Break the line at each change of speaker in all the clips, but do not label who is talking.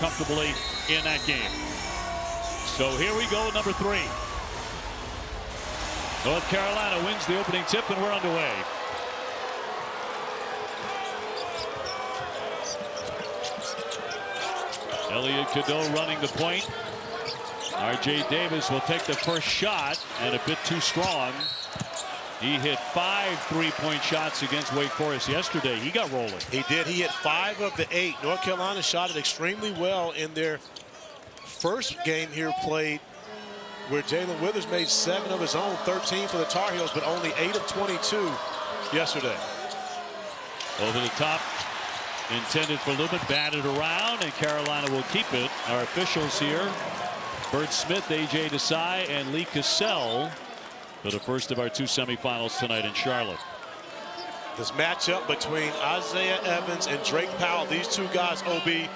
comfortably in that game. So here we go, number 3. North Carolina wins the opening tip, and we're underway. Elliot Cadeau running the point. R.J. Davis will take the first shot, and a bit too strong. He hit 5 3-point shots against Wake Forest yesterday. He got rolling.
He did. He hit 5 of the 8. North Carolina shot it extremely well in their first game here played, where Jalen Withers made 7 of his own, 13 for the Tar Heels, but only 8 of 22 yesterday.
Over the top, intended for Lubin, batted around, and Carolina will keep it. Our officials here, Bert Smith, A.J. Desai, and Lee Cassell, for the first of our 2 semifinals tonight in Charlotte.
This matchup between Isaiah Evans and Drake Powell, these two guys, OB,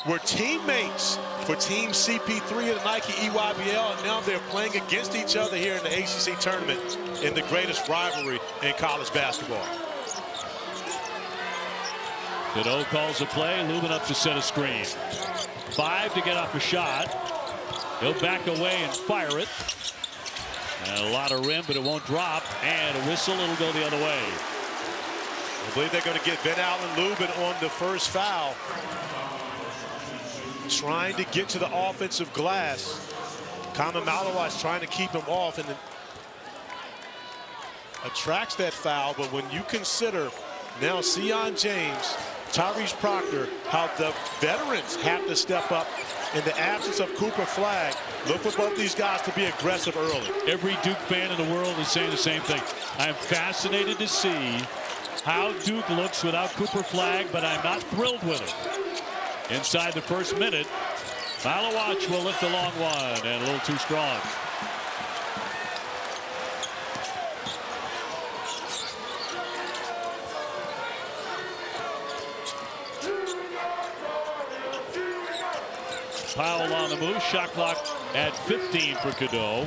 were teammates for Team CP3 of the Nike EYBL, and now they're playing against each other here in the ACC tournament in the greatest rivalry in college basketball.
Cadeau calls a play. Lubin up to set a screen. 5 to get off a shot. He'll back away and fire it. And a lot of rim, but it won't drop. And a whistle, it'll go the other way.
I believe they're going to get Van-Allen Lubin on the first foul. Trying to get to the offensive glass. Khaman Maluach trying to keep him off, and then attracts that foul. But when you consider now Sion James, Tyrese Proctor, how the veterans have to step up in the absence of Cooper Flagg, look for both these guys to be aggressive early.
Every Duke fan in the world is saying the same thing. I'm fascinated to see how Duke looks without Cooper Flagg, but I'm not thrilled with it. Inside the first minute, Maluach will lift a long one, and a little too strong. Powell on the move. Shot clock at 15 for Cadeau.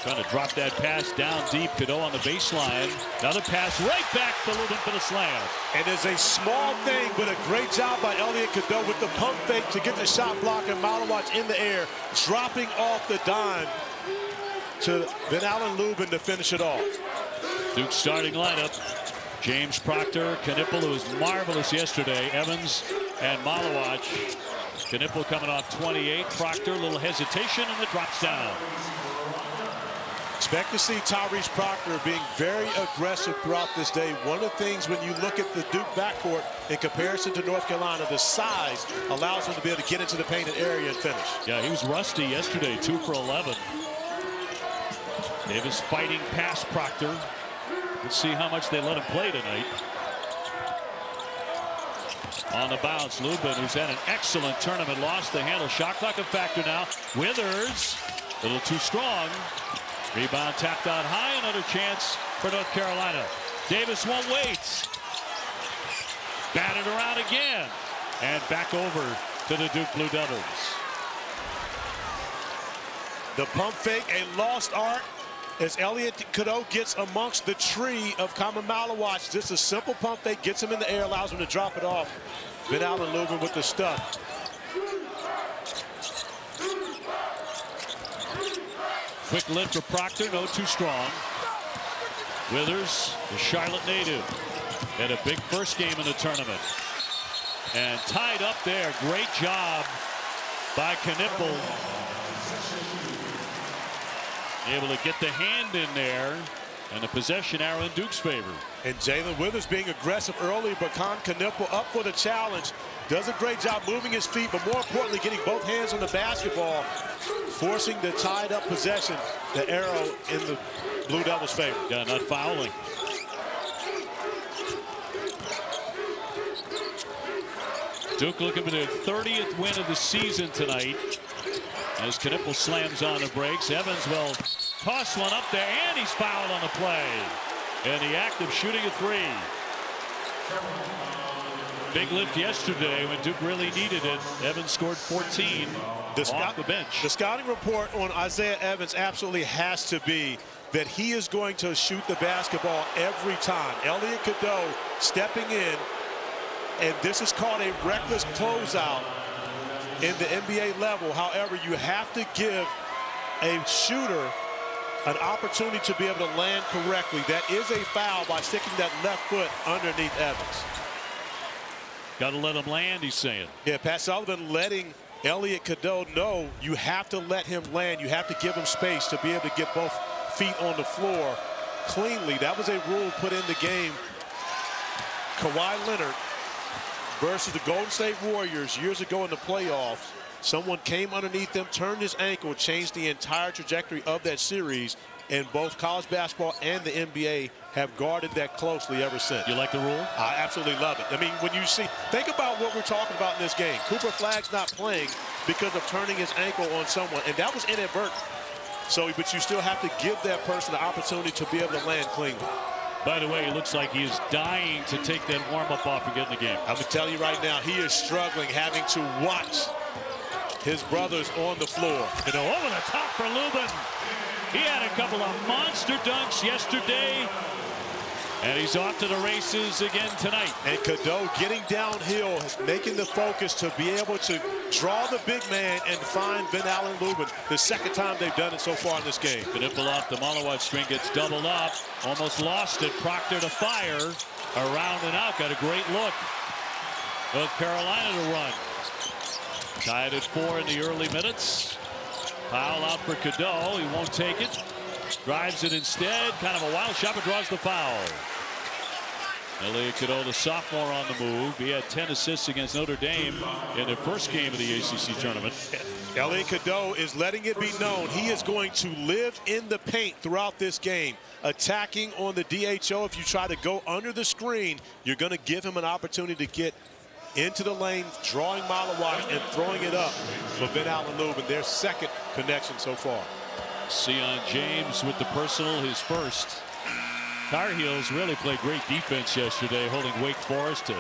Trying to drop that pass down deep. Cadeau on the baseline. Another pass right back to Lubin for the slam.
And it's a small thing, but a great job by Elliot Cadeau with the pump fake to get the shot block, and Maluach in the air, dropping off the dime to Van-Allen Lubin to finish it off.
Duke's starting lineup. James Proctor, Knueppel, who was marvelous yesterday, Evans, and Maluach. Knueppel coming off 28. Proctor, a little hesitation, and it drops down.
Expect to see Tyrese Proctor being very aggressive throughout this day. One of the things when you look at the Duke backcourt in comparison to North Carolina, the size allows them to be able to get into the painted area and finish.
Yeah, he was rusty yesterday, 2 for 11. Davis fighting past Proctor. Let's see how much they let him play tonight. On the bounce, Lubin, who's had an excellent tournament, lost the handle. Shot clock a factor now. Withers, a little too strong. Rebound tapped out high. Another chance for North Carolina. Davis won't wait. Batted around again. And back over to the Duke Blue Devils.
The pump fake, a lost art, as Elliot Cadeau gets amongst the tree of Khaman Maluach. Just a simple pump fake, gets him in the air, allows him to drop it off. Van-Allen Lubin with the stuff.
Quick lift for Proctor, no too strong. Withers, the Charlotte native, had a big first game in the tournament. And tied up there, great job by Knueppel. Able to get the hand in there, and the possession arrow in Duke's favor.
And Jalen Withers being aggressive early, but Kon Knueppel up for the challenge. Does a great job moving his feet, but more importantly, getting both hands on the basketball, forcing the tied up possession, the arrow in the Blue Devils' favor.
Yeah, not fouling. Duke looking for their 30th win of the season tonight. As Knueppel slams on the brakes, Evans will toss one up there, and he's fouled on the play. In the act of shooting a 3. Big lift yesterday when Duke really needed it. Evans scored 14 off the bench.
The scouting report on Isaiah Evans absolutely has to be that he is going to shoot the basketball every time. Elliot Cadeau stepping in, and this is called a reckless closeout in the NBA level. However, you have to give a shooter an opportunity to be able to land correctly. That is a foul by sticking that left foot underneath Evans.
Got to let him land, he's saying.
Yeah, Pat Sullivan letting Elliot Cadeau know you have to let him land. You have to give him space to be able to get both feet on the floor cleanly. That was a rule put in the game. Kawhi Leonard versus the Golden State Warriors years ago in the playoffs. Someone came underneath him, turned his ankle, changed the entire trajectory of that series, and both college basketball and the NBA have guarded that closely ever since.
You like the rule?
I absolutely love it. I mean, when you see, think about what we're talking about in this game. Cooper Flagg's not playing because of turning his ankle on someone, and that was inadvertent. So, but you still have to give that person the opportunity to be able to land cleanly.
By the way, it looks like he is dying to take that warm-up off and get in the game.
I'm going to tell you right now, he is struggling, having to watch his brothers on the floor.
You know, over the top for Lubin. He had a couple of monster dunks yesterday, and he's off to the races again tonight.
And Cadeau getting downhill, making the focus to be able to draw the big man and find Van-Allen Lubin. The second time they've done it so far in this game.
Knueppel off the Maluach string, gets doubled up, almost lost it. Proctor to fire, around and out. Got a great look of Carolina to run. Tied at 4 in the early minutes. Foul out for Cadeau. He won't take it. Drives it instead. Kind of a wild shot, but draws the foul. Elliot Cadeau, the sophomore, on the move. He had 10 assists against Notre Dame in the first game of the ACC tournament.
Elliot Cadeau is letting it be known he is going to live in the paint throughout this game. Attacking on the DHO. If you try to go under the screen, you're going to give him an opportunity to get into the lane, drawing Maluach and throwing it up for Van-Allen Lubin, their second connection so far.
Sion James with the personal, his first. Tar Heels really played great defense yesterday, holding Wake Forest to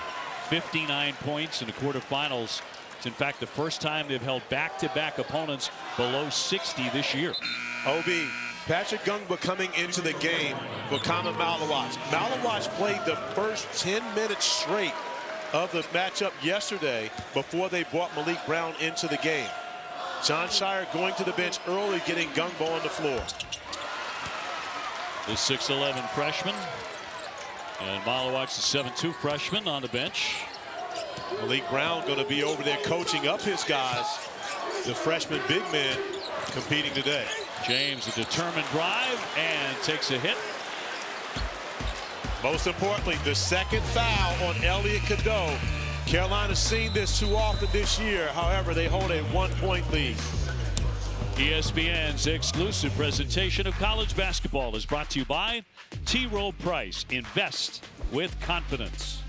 59 points in the quarterfinals. It's in fact the first time they've held back-to-back opponents below 60 this year.
OB, Patrick Ngongba coming into the game for Khaman Maluach. Maluach played the first 10 minutes straight of the matchup yesterday before they brought Maliq Brown into the game. Jon Scheyer going to the bench early, getting Ngongba on the floor.
The 6'11" freshman, and Maluach's the 7'2" freshman on the bench.
Maliq Brown going to be over there coaching up his guys. The freshman big men competing today.
James, a determined drive, and takes a hit.
Most importantly, the second foul on Elliot Cadeau. Carolina's seen this too often this year. However, they hold a 1-point lead.
ESPN's exclusive presentation of college basketball is brought to you by T. Rowe Price. Invest with confidence.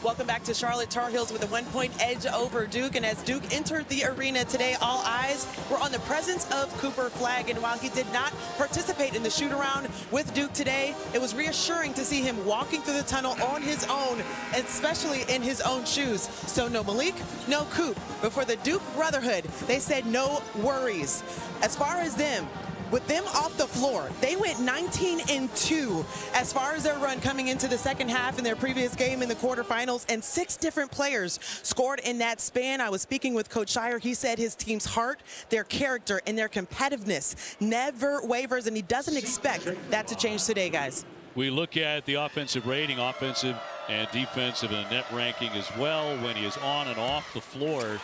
Welcome back to Charlotte. Tar Heels with a 1-point edge over Duke. And as Duke entered the arena today, all eyes were on the presence of Cooper Flagg. And while he did not participate in the shoot-around with Duke today, it was reassuring to see him walking through the tunnel on his own, especially in his own shoes. So no Maliq, no Coop. But for the Duke Brotherhood, they said no worries. As far as them, with them off the floor, they went 19-2 as far as their run coming into the second half in their previous game in the quarterfinals, and 6 different players scored in that span. I was speaking with Coach Scheyer. He said his team's heart, their character, and their competitiveness never wavers, and he doesn't expect that to change today, guys.
We look at the offensive rating, offensive and defensive and net ranking as well when he is on and off the floor.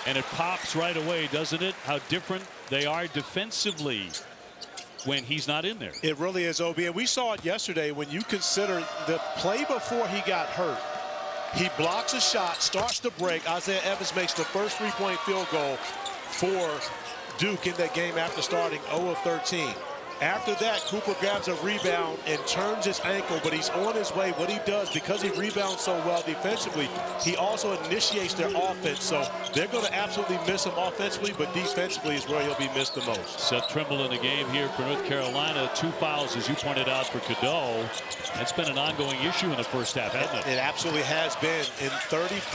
And it pops right away, doesn't it? How different they are defensively when he's not in there.
It really is, OB. And we saw it yesterday when you consider the play before he got hurt. He blocks a shot, starts to break. Isaiah Evans makes the first 3-point field goal for Duke in that game after starting 0 of 13. After that, Cooper grabs a rebound and turns his ankle, but he's on his way. What he does, because he rebounds so well defensively, he also initiates their offense. So they're going to absolutely miss him offensively, but defensively is where he'll be missed the most.
Seth Trimble in the game here for North Carolina. 2 fouls, as you pointed out, for Cadeau. That's been an ongoing issue in the first half, hasn't it?
It absolutely has been.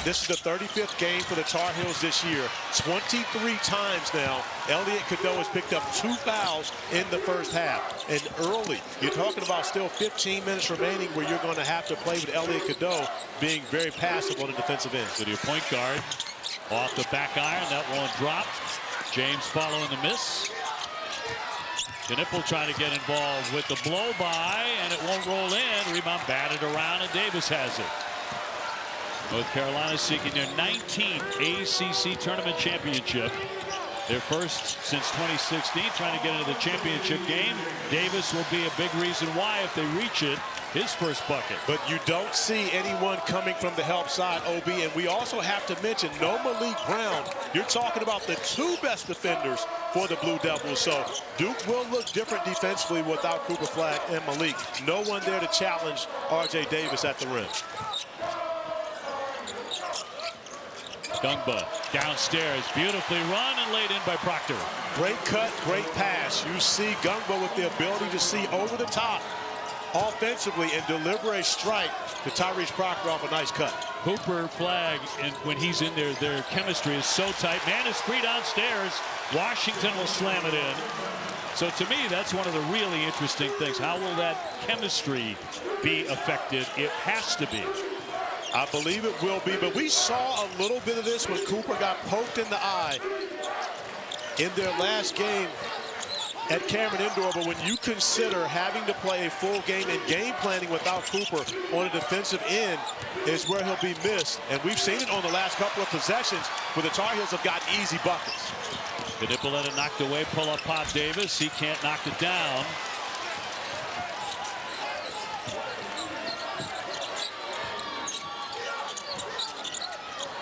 This is the 35th game for the Tar Heels this year. 23 times now, Elliot Cadeau has picked up 2 fouls in the first half. And early, you're talking about still 15 minutes remaining where you're going to have to play with Elliot Cadeau being very passive on the defensive end.
With your point guard off the back iron, that won't drop. James following the miss. Knueppel trying to get involved with the blow by, and it won't roll in. Rebound batted around, and Davis has it. North Carolina seeking their 19th ACC tournament championship. Their first since 2016, trying to get into the championship game. Davis will be a big reason why if they reach it, his first bucket.
But you don't see anyone coming from the help side, OB. And we also have to mention no Maliq Brown. You're talking about the 2 best defenders for the Blue Devils. So Duke will look different defensively without Cooper Flagg and Maliq. No one there to challenge R.J. Davis at the rim.
Ngongba downstairs, beautifully run and laid in by Proctor.
Great cut, great pass. You see Ngongba with the ability to see over the top offensively and deliver a strike to Tyrese Proctor off a nice cut.
Cooper Flagg, and when he's in there, their chemistry is so tight. Man is free downstairs. Washington will slam it in. So to me, that's one of the really interesting things. How will that chemistry be affected? It has to be.
I believe it will be, but we saw a little bit of this when Cooper got poked in the eye in their last game at Cameron Indoor. But when you consider having to play a full game and game planning without Cooper on a defensive end is where he'll be missed. And we've seen it on the last couple of possessions where the Tar Heels have got easy buckets.
Knueppel had it knocked away, pull up Pop Davis. He can't knock it down.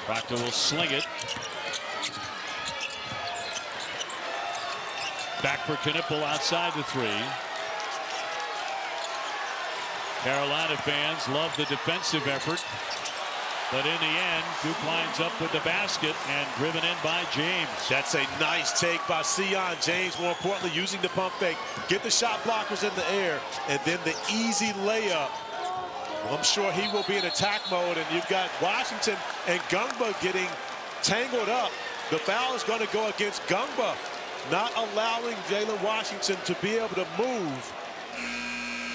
Proctor will sling it. Back for Knueppel outside the 3. Carolina fans love the defensive effort. But in the end, Duke lines up with the basket and driven in by James.
That's a nice take by Sion James. More importantly, using the pump fake. Get the shot blockers in the air. And then the easy layup. I'm sure he will be in attack mode, and you've got Washington and Ngongba getting tangled up. The foul is going to go against Ngongba, not allowing Jalen Washington to be able to move.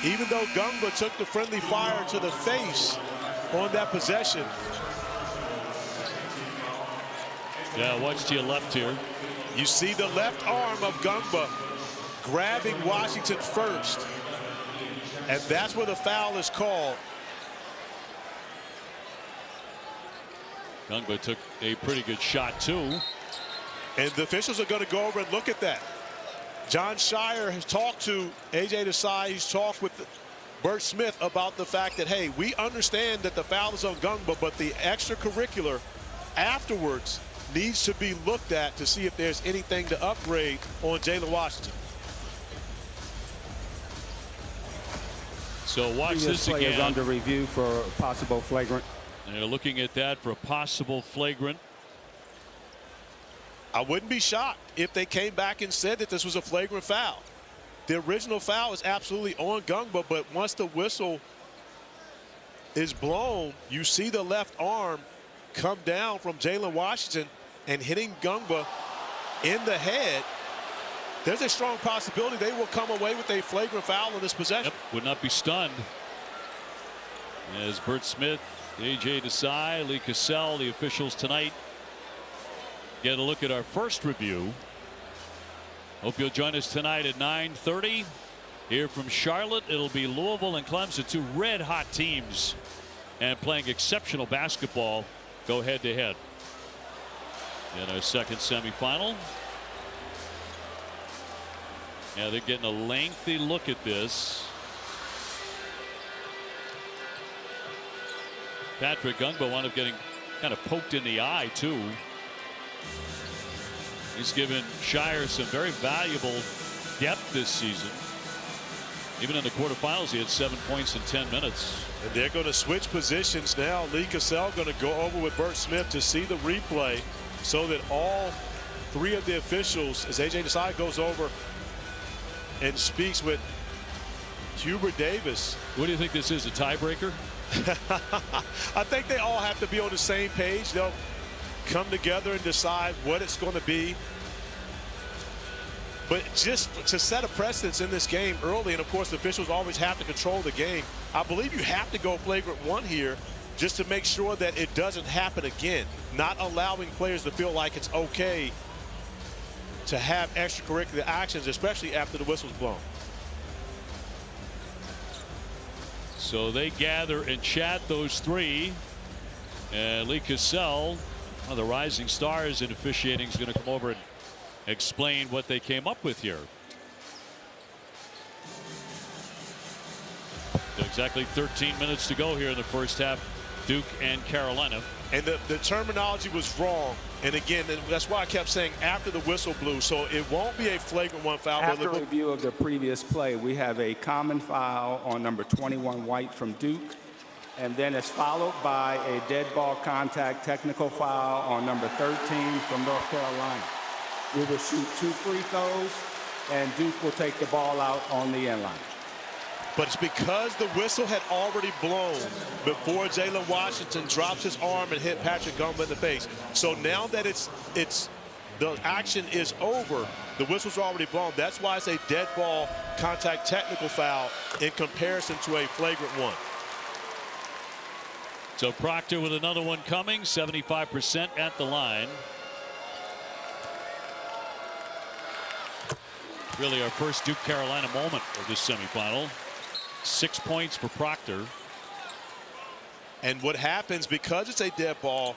Even though Ngongba took the friendly fire to the face on that possession.
Yeah, watch to your left here.
You see the left arm of Ngongba grabbing Washington first, and that's where the foul is called.
Ngongba took a pretty good shot, too.
And the officials are going to go over and look at that. Jon Scheyer has talked to A.J. Desai. He's talked with Bert Smith about the fact that, hey, we understand that the foul is on Ngongba, but the extracurricular afterwards needs to be looked at to see if there's anything to upgrade on Jalen Washington.
So watch this again.
Players under review for possible flagrant
And they're looking at that for a possible flagrant.
I wouldn't be shocked if they came back and said that this was a flagrant foul. The original foul is absolutely on Ngongba, but once the whistle is blown, you see the left arm come down from Jalen Washington and hitting Ngongba in the head. There's a strong possibility they will come away with a flagrant foul in this possession.
Yep, would not be stunned. As Bert Smith, AJ Desai, Lee Cassell, the officials tonight get a look at our first review. Hope you'll join us tonight at 9:30 here from Charlotte. It'll be Louisville and Clemson, two red hot teams and playing exceptional basketball, go head to head in our second semifinal. Yeah, they're getting a lengthy look at this. Patrick Ngongba wound up getting kind of poked in the eye too. He's given Scheyer some very valuable depth this season. Even in the quarterfinals, he had 7 points in 10 minutes.
And they're going to switch positions now. Lee Cassell going to go over with Bert Smith to see the replay so that all three of the officials, as AJ Desai goes over and speaks with Hubert Davis.
What do you think this is, a tiebreaker?
I think they all have to be on the same page. They'll come together and decide what it's going to be. But just to set a precedence in this game early, and of course the officials always have to control the game, I believe you have to go flagrant one here just to make sure that it doesn't happen again. Not allowing players to feel like it's okay to have extracurricular actions, especially after the whistle's blown.
So they gather and chat, those three. And Lee Cassell, one of the rising stars in officiating, is going to come over and explain what they came up with here. So exactly 13 minutes to go here in the first half. Duke and Carolina.
And the terminology was wrong. And again, that's why I kept saying after the whistle blew. So it won't be a flagrant one foul.
After review of the previous play, we have a common foul on number 21 White from Duke. And then it's followed by a dead ball contact technical foul on number 13 from North Carolina. We will shoot 2 free throws, and Duke will take the ball out on the end line.
But it's because the whistle had already blown before Jalen Washington drops his arm and hit Patrick Ngongba in the face. So now that the action is over, the whistle's already blown. That's why it's a dead ball contact technical foul in comparison to a flagrant one.
So Proctor with another one coming, 75% at the line. Really our first Duke Carolina moment of this semifinal. 6 points for Proctor.
And what happens, because it's a dead ball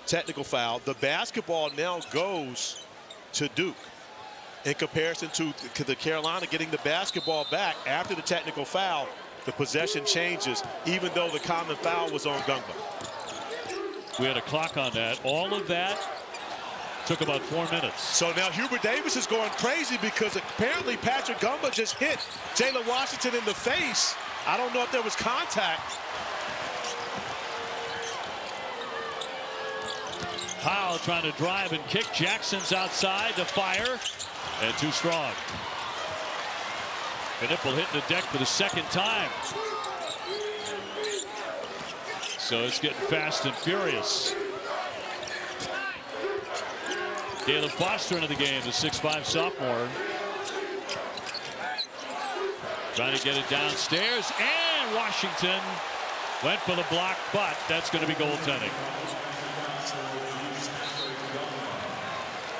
technical foul, the basketball now goes to Duke in comparison to the Carolina getting the basketball back after the technical foul. The possession changes, even though the common foul was on Ngongba.
We had a clock on that. All of that took about 4 minutes.
So now Hubert Davis is going crazy because apparently Patrick Ngongba just hit Jalen Washington in the face. I don't know if there was contact.
Powell trying to drive and kick. Jackson's outside to fire, and too strong. Knueppel hitting the deck for the second time. So it's getting fast and furious. Caleb Foster into the game, the 6'5" sophomore. Trying to get it downstairs, and Washington went for the block, but that's going to be goaltending.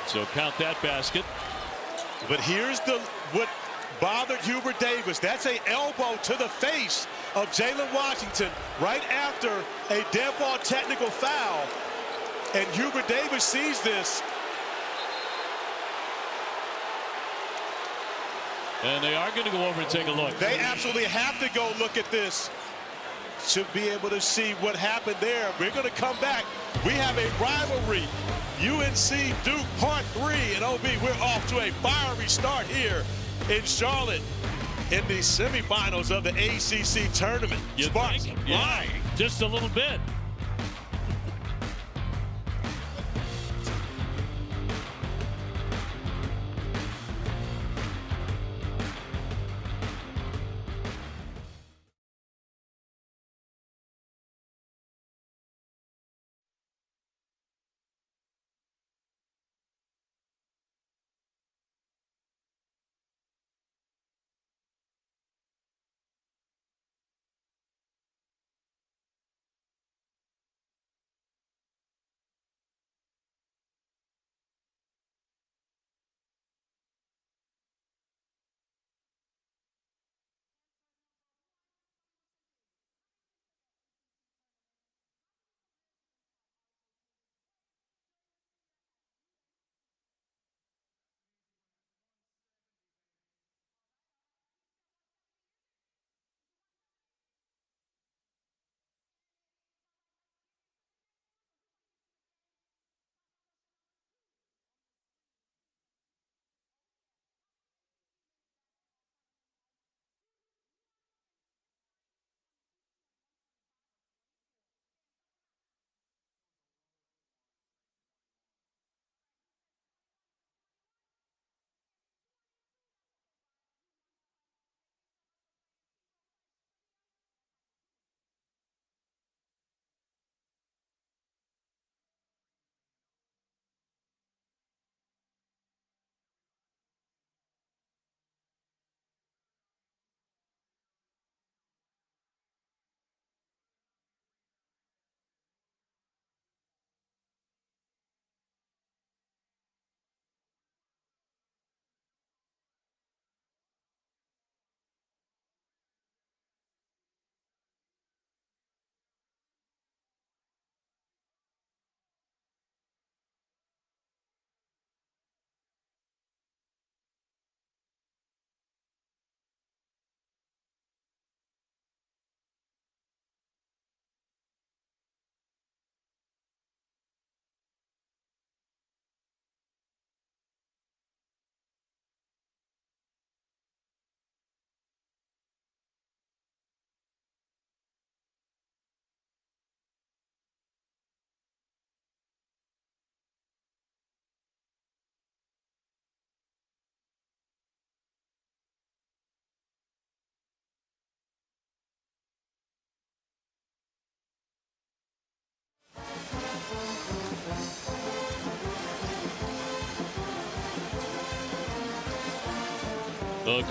So count that basket.
But here's what bothered Hubert Davis. That's an elbow to the face of Jalen Washington right after a dead ball technical foul. And Hubert Davis sees this.
And they are going to go over and take a look.
They absolutely have to go look at this to be able to see what happened there. We're going to come back. We have a rivalry. UNC Duke Part 3 and OB. We're off to a fiery start here in Charlotte in the semifinals of the ACC tournament.
You
Sparks
think? Yeah, just a little bit.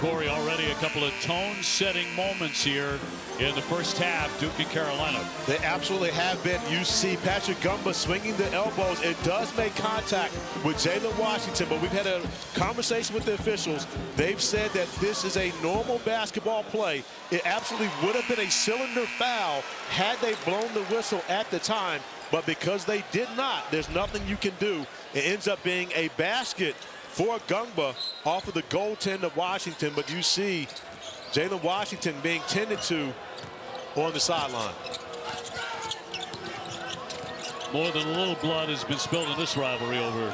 Corey, already a couple of tone-setting moments here in the first half, Duke and Carolina.
They absolutely have been. You see Patrick Ngongba swinging the elbows. It does make contact with Jalen Washington, but we've had a conversation with the officials. They've said that this is a normal basketball play. It absolutely would have been a cylinder foul had they blown the whistle at the time, but because they did not, there's nothing you can do. It ends up being a basket for Ngongba off of the goaltend of Washington, but you see Jalen Washington being tended to on the sideline.
More than a little blood has been spilled in this rivalry over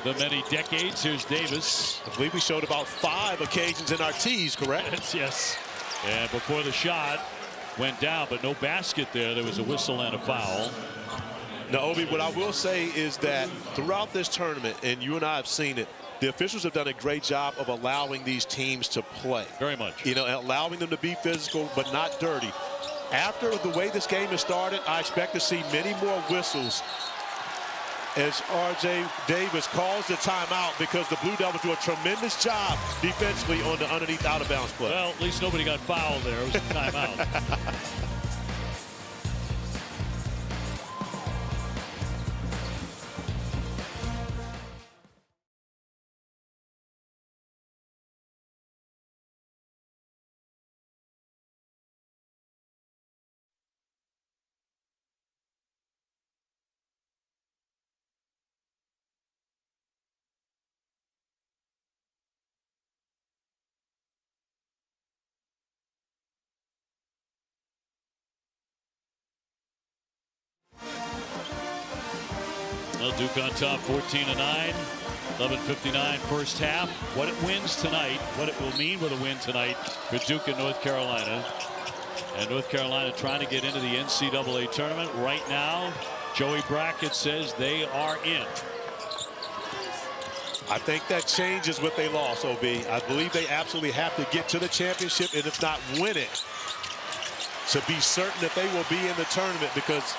the many decades. Here's Davis.
I believe we showed about 5 occasions in our tees, correct?
Yes. And before the shot went down, but no basket there. There was a whistle and a foul.
Now, Obi, what I will say is that throughout this tournament, and you and I have seen it, the officials have done a great job of allowing these teams to play.
Very much.
You know, allowing them to be physical but not dirty. After the way this game has started, I expect to see many more whistles as R.J. Davis calls the timeout because the Blue Devils do a tremendous job defensively on the underneath out-of-bounds play.
Well, at least nobody got fouled there. It was a timeout. Well, Duke on top 14-9, 11:59 first half. What it wins tonight, what it will mean with a win tonight for Duke and North Carolina. And North Carolina trying to get into the NCAA tournament right now. Joey Brackett says they are in.
I think that changes what they lost, OB. I believe they absolutely have to get to the championship, and if not win it, to be certain that they will be in the tournament, because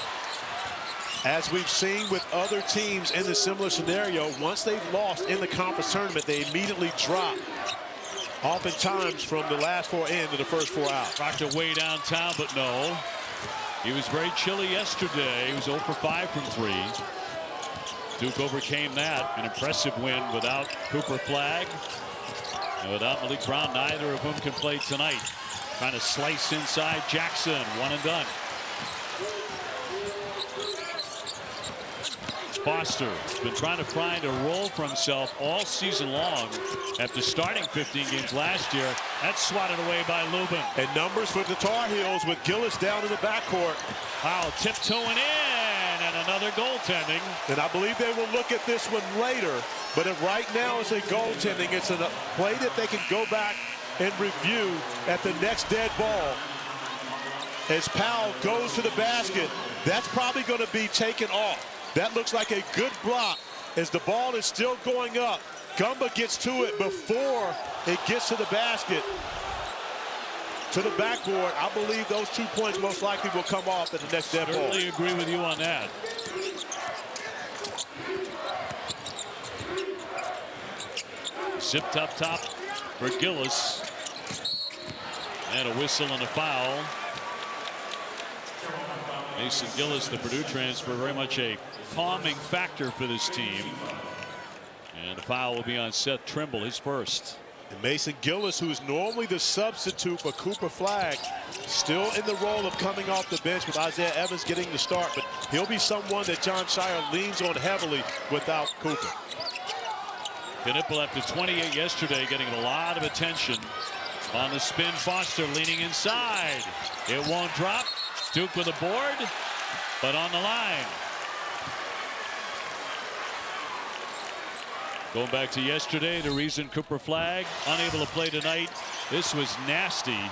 as we've seen with other teams in the similar scenario, once they've lost in the conference tournament, they immediately drop, oftentimes from the last 4 in to the first 4 out.
Proctor way downtown, but no. He was very chilly yesterday. He was 0 for 5 from 3. Duke overcame that. An impressive win without Cooper Flagg and without Maliq Brown. Neither of whom can play tonight. Trying to slice inside Jackson. One and done. Foster has been trying to find a role for himself all season long after starting 15 games last year. That's swatted away by Lubin.
And numbers for the Tar Heels with Gillis down in the backcourt.
Wow, tiptoeing in, and another goaltending.
And I believe they will look at this one later, but if right now it's a goaltending, it's a play that they can go back and review at the next dead ball. As Powell goes to the basket, that's probably going to be taken off. That looks like a good block as the ball is still going up. Ngongba gets to it before it gets to the basket, to the backboard. I believe those 2 points most likely will come off at the next dead ball.
Certainly agree with you on that. Zipped up top for Gillis. And a whistle and a foul. Mason Gillis, the Purdue transfer, very much a calming factor for this team. And the foul will be on Seth Trimble, his first.
And Mason Gillis, who is normally the substitute for Cooper Flagg, still in the role of coming off the bench with Isaiah Evans getting the start, but he'll be someone that Jon Scheyer leans on heavily without Cooper.
Kon Knueppel after 28 yesterday getting a lot of attention on the spin. Foster leaning inside. It won't drop. Duke with a board, but on the line. Going back to yesterday, the reason Cooper Flagg unable to play tonight, this was nasty.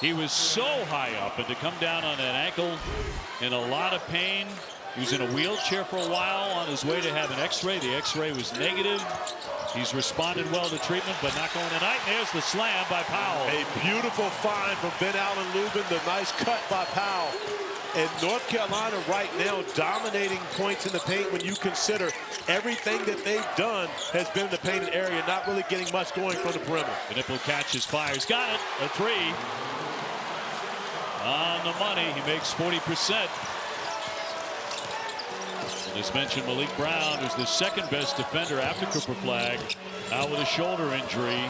He was so high up, and to come down on that ankle in a lot of pain. He was in a wheelchair for a while on his way to have an x-ray. The x-ray was negative. He's responded well to treatment, but not going tonight. And there's the slam by Powell.
A beautiful find from Van-Allen Lubin. The nice cut by Powell. And North Carolina right now dominating points in the paint when you consider everything that they've done has been in the painted area, not really getting much going from the perimeter.
Knueppel catches, fires, got it, a three. On the money, he makes 40%. As mentioned, Maliq Brown is the second best defender after Cooper Flagg, out with a shoulder injury.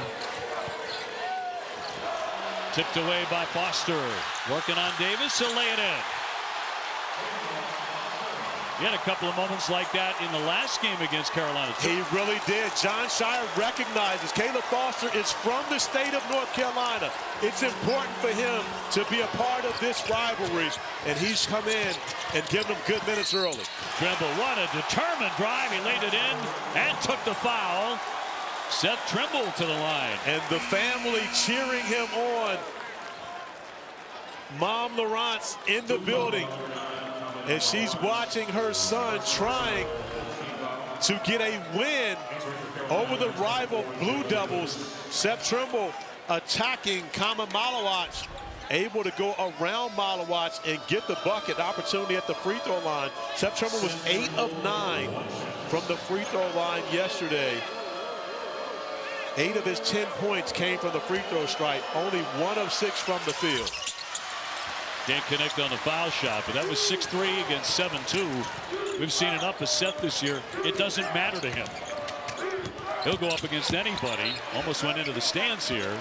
Tipped away by Foster, working on Davis, he'll lay it in. He had a couple of moments like that in the last game against Carolina, too.
He really did. Jon Scheyer recognizes Caleb Foster is from the state of North Carolina. It's important for him to be a part of this rivalry, and he's come in and given them good minutes early.
Trimble, what a determined drive. He laid it in and took the foul. Seth Trimble to the line.
And the family cheering him on. Mom Laurence in the building. And she's watching her son trying to get a win over the rival Blue Devils. Seth Trimble attacking Khaman Maluach, able to go around Maluach and get the bucket opportunity at the free throw line. Seth Trimble was 8 of 9 from the free throw line yesterday. 8 of his 10 points came from the free throw stripe, only 1 of 6 from the field.
Can't connect on the foul shot, but that was 6-3 against 7-2. We've seen enough of Seth this year. It doesn't matter to him. He'll go up against anybody. Almost went into the stands here.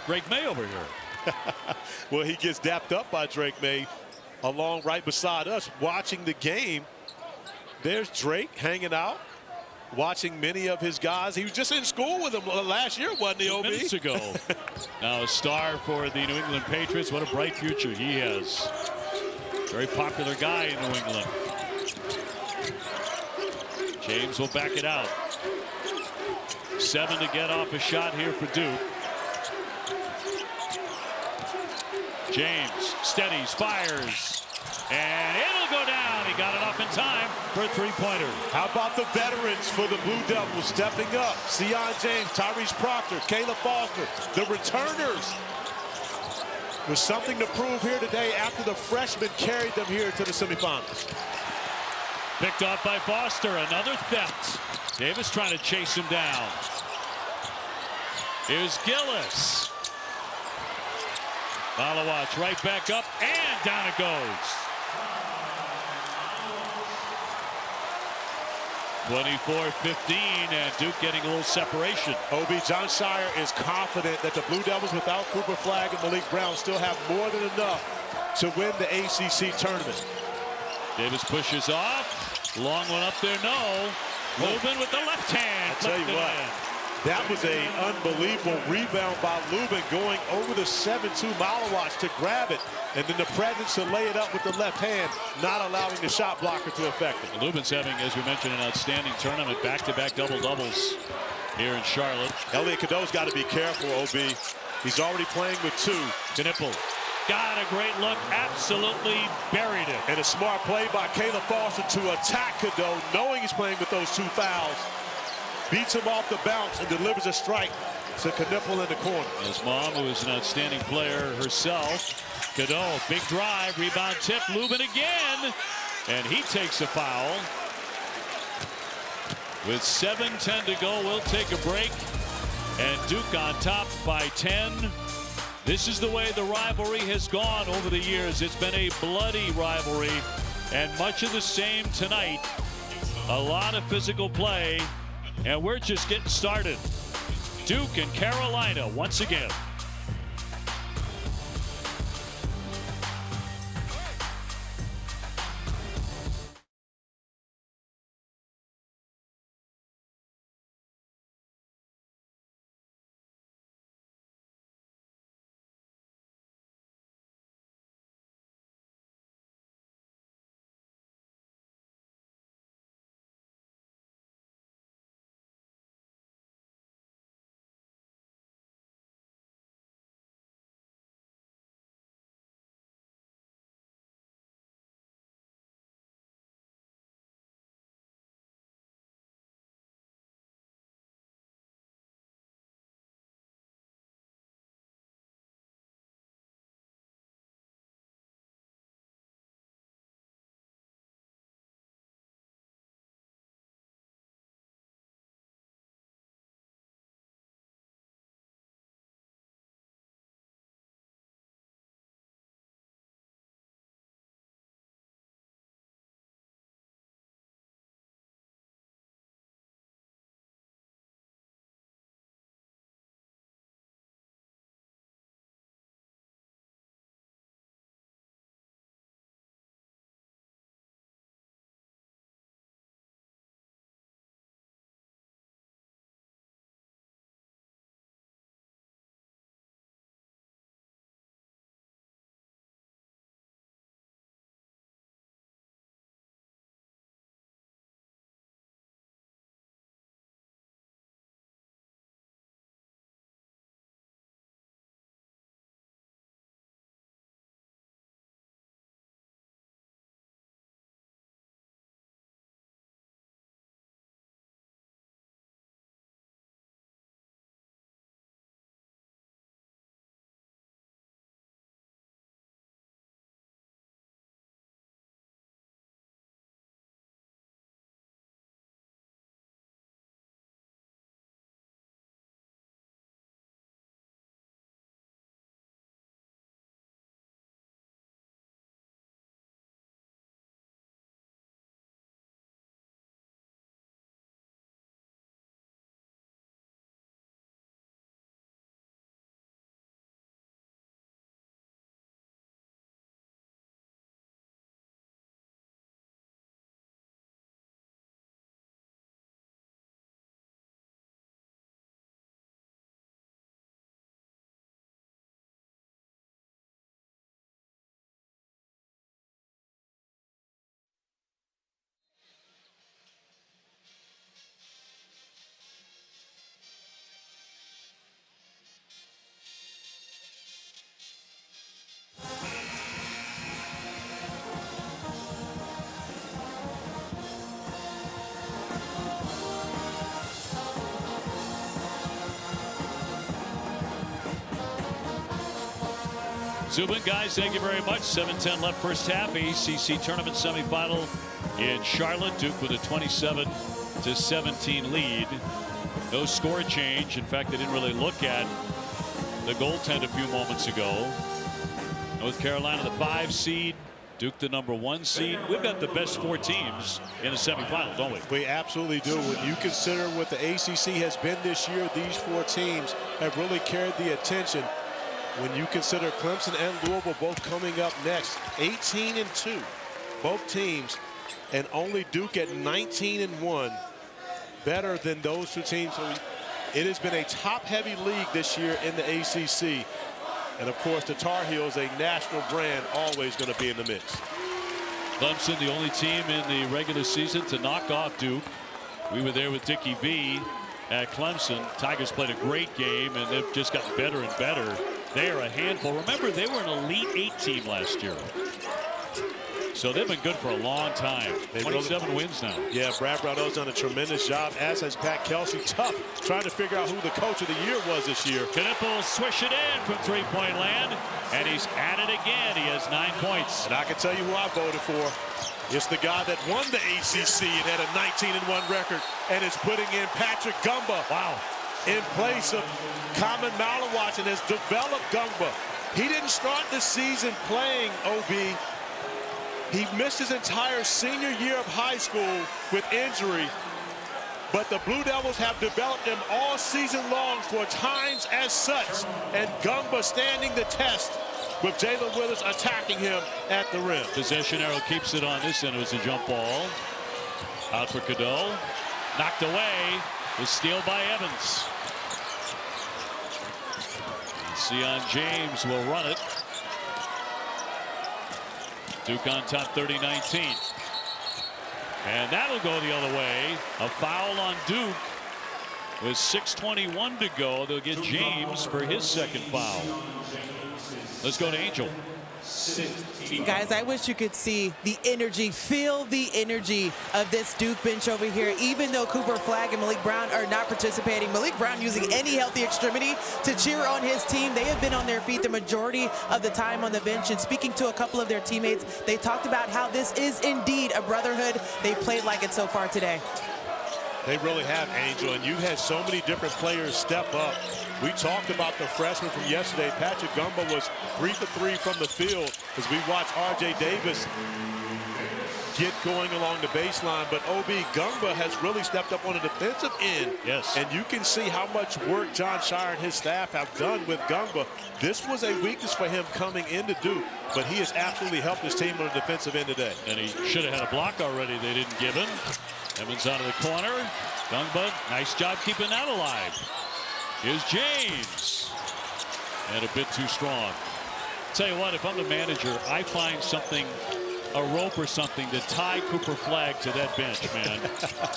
Drake May over here.
Well, he gets dapped up by Drake May along right beside us watching the game. There's Drake hanging out, watching many of his guys. He was just in school with them last year, wasn't he, OB?
2 minutes ago. Now a star for the New England Patriots. What a bright future he has. Very popular guy in New England. James will back it out. 7 to get off a shot here for Duke. James steadies, fires, and it'll go down. He got it off in time for a three-pointer.
How about the veterans for the Blue Devils stepping up? Sion James, Tyrese Proctor, Caleb Foster, the returners. With something to prove here today after the freshmen carried them here to the semifinals.
Picked off by Foster, another theft. Davis trying to chase him down. Here's Gillis. Maluach right back up, and down it goes. 24-15, and Duke getting a little separation.
OB, Jon Scheyer is confident that the Blue Devils without Cooper Flagg and Maliq Brown still have more than enough to win the ACC tournament.
Davis pushes off. Long one up there, no. Lubin with the left hand.
I'll tell you what. That was an unbelievable rebound by Lubin going over the 7-2 Maluach to grab it, and then the presence to lay it up with the left hand, not allowing the shot blocker to affect it.
Lubin's having, as we mentioned, an outstanding tournament, back-to-back double-doubles here in Charlotte.
Elliot Cadeau's got to be careful, OB. He's already playing with 2.
Knueppel got a great look, absolutely buried it.
And a smart play by Caleb Foster to attack Cadeau, knowing he's playing with those 2 fouls. Beats him off the bounce and delivers a strike to Knueppel in the corner.
His mom, who is an outstanding player herself. Cadeau, big drive, rebound tip, Lubin again, and he takes a foul. With 7:10 to go, we'll take a break, and Duke on top by 10. This is the way the rivalry has gone over the years. It's been a bloody rivalry, and much of the same tonight. A lot of physical play. And we're just getting started. Duke and Carolina once again. Zubin, guys, thank you very much. 7:10 left first half. ACC tournament semifinal in Charlotte. Duke with a 27-17 lead. No score change. In fact, they didn't really look at the goaltend a few moments ago. North Carolina, the 5 seed. Duke, the number 1 seed. We've got the best 4 teams in the semifinal, don't we?
We absolutely do. When you consider what the ACC has been this year, these 4 teams have really carried the attention. When you consider Clemson and Louisville both coming up next, 18-2, both teams, and only Duke at 19-1, better than those 2 teams. So it has been a top-heavy league this year in the ACC. And, of course, the Tar Heels, a national brand, always going to be in the mix.
Clemson, the only team in the regular season to knock off Duke. We were there with Dickie V at Clemson. Tigers played a great game, and they've just gotten better and better. They are a handful. Remember, they were an Elite 8 team last year. So they've been good for a long time. 27 wins now.
Yeah, Brad Brownell's done a tremendous job, as has Pat Kelsey. Tough trying to figure out who the coach of the year was this year.
Knueppel swish it in from 3-point land, and he's at it again. He has 9 points.
And I can tell you who I voted for. It's the guy that won the ACC and had a 19-1 record, and is putting in Patrick Ngongba.
Wow.
In place of Khaman Maluach, and has developed Ngongba. He didn't start the season playing, OB. He missed his entire senior year of high school with injury, but the Blue Devils have developed him all season long for times as such, and Ngongba standing the test with Jalen Willis attacking him at the rim.
Possession arrow keeps it on this end. It was a jump ball. Out for Cadeau. Knocked away. The steal by Evans. Sion James will run it. Duke on top 30-19. And that'll go the other way. A foul on Duke. With 6:21 to go, they'll get James for his second foul. Let's go to Angel.
Guys, I wish you could see the energy, feel the energy of this Duke bench over here. Even though Cooper Flagg and Maliq Brown are not participating, Maliq Brown using any healthy extremity to cheer on his team. They have been on their feet the majority of the time on the bench. And speaking to a couple of their teammates, they talked about how this is indeed a brotherhood. They've played like it so far today.
They really have, Angel, and you've had so many different players step up. We talked about the freshman from yesterday. Patrick Ngongba was 3 for 3 from the field as we watch R.J. Davis get going along the baseline. But O.B. Ngongba has really stepped up on the defensive end.
Yes.
And you can see how much work Jon Scheyer and his staff have done with Ngongba. This was a weakness for him coming into Duke, but he has absolutely helped his team on the defensive end today.
And he should have had a block already. They didn't give him. Evans out of the corner. Ngongba, nice job keeping that alive. Here's James. And a bit too strong. Tell you what, if I'm the manager, I find something, a rope or something, to tie Cooper Flagg to that bench, man.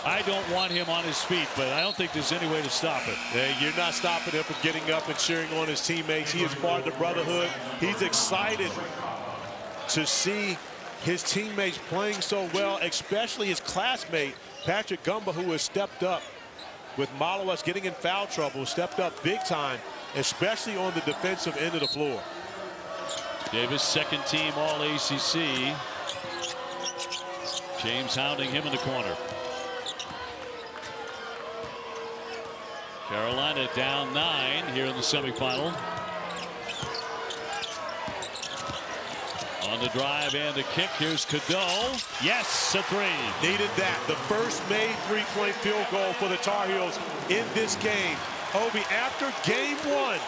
I don't want him on his feet, but I don't think there's any way to stop it.
Hey, you're not stopping him from getting up and cheering on his teammates. He is part of the brotherhood. He's excited to see his teammates playing so well, especially his classmate, Patrick Ngongba, who has stepped up with Maluach getting in foul trouble, stepped up big time, especially on the defensive end of the floor.
Davis, second team all ACC. James hounding him in the corner. Carolina down 9 here in the semifinal. On the drive and the kick, here's Cadeau. Yes, a 3.
Needed that. The first made three-point field goal for the Tar Heels in this game. Obi, after game 1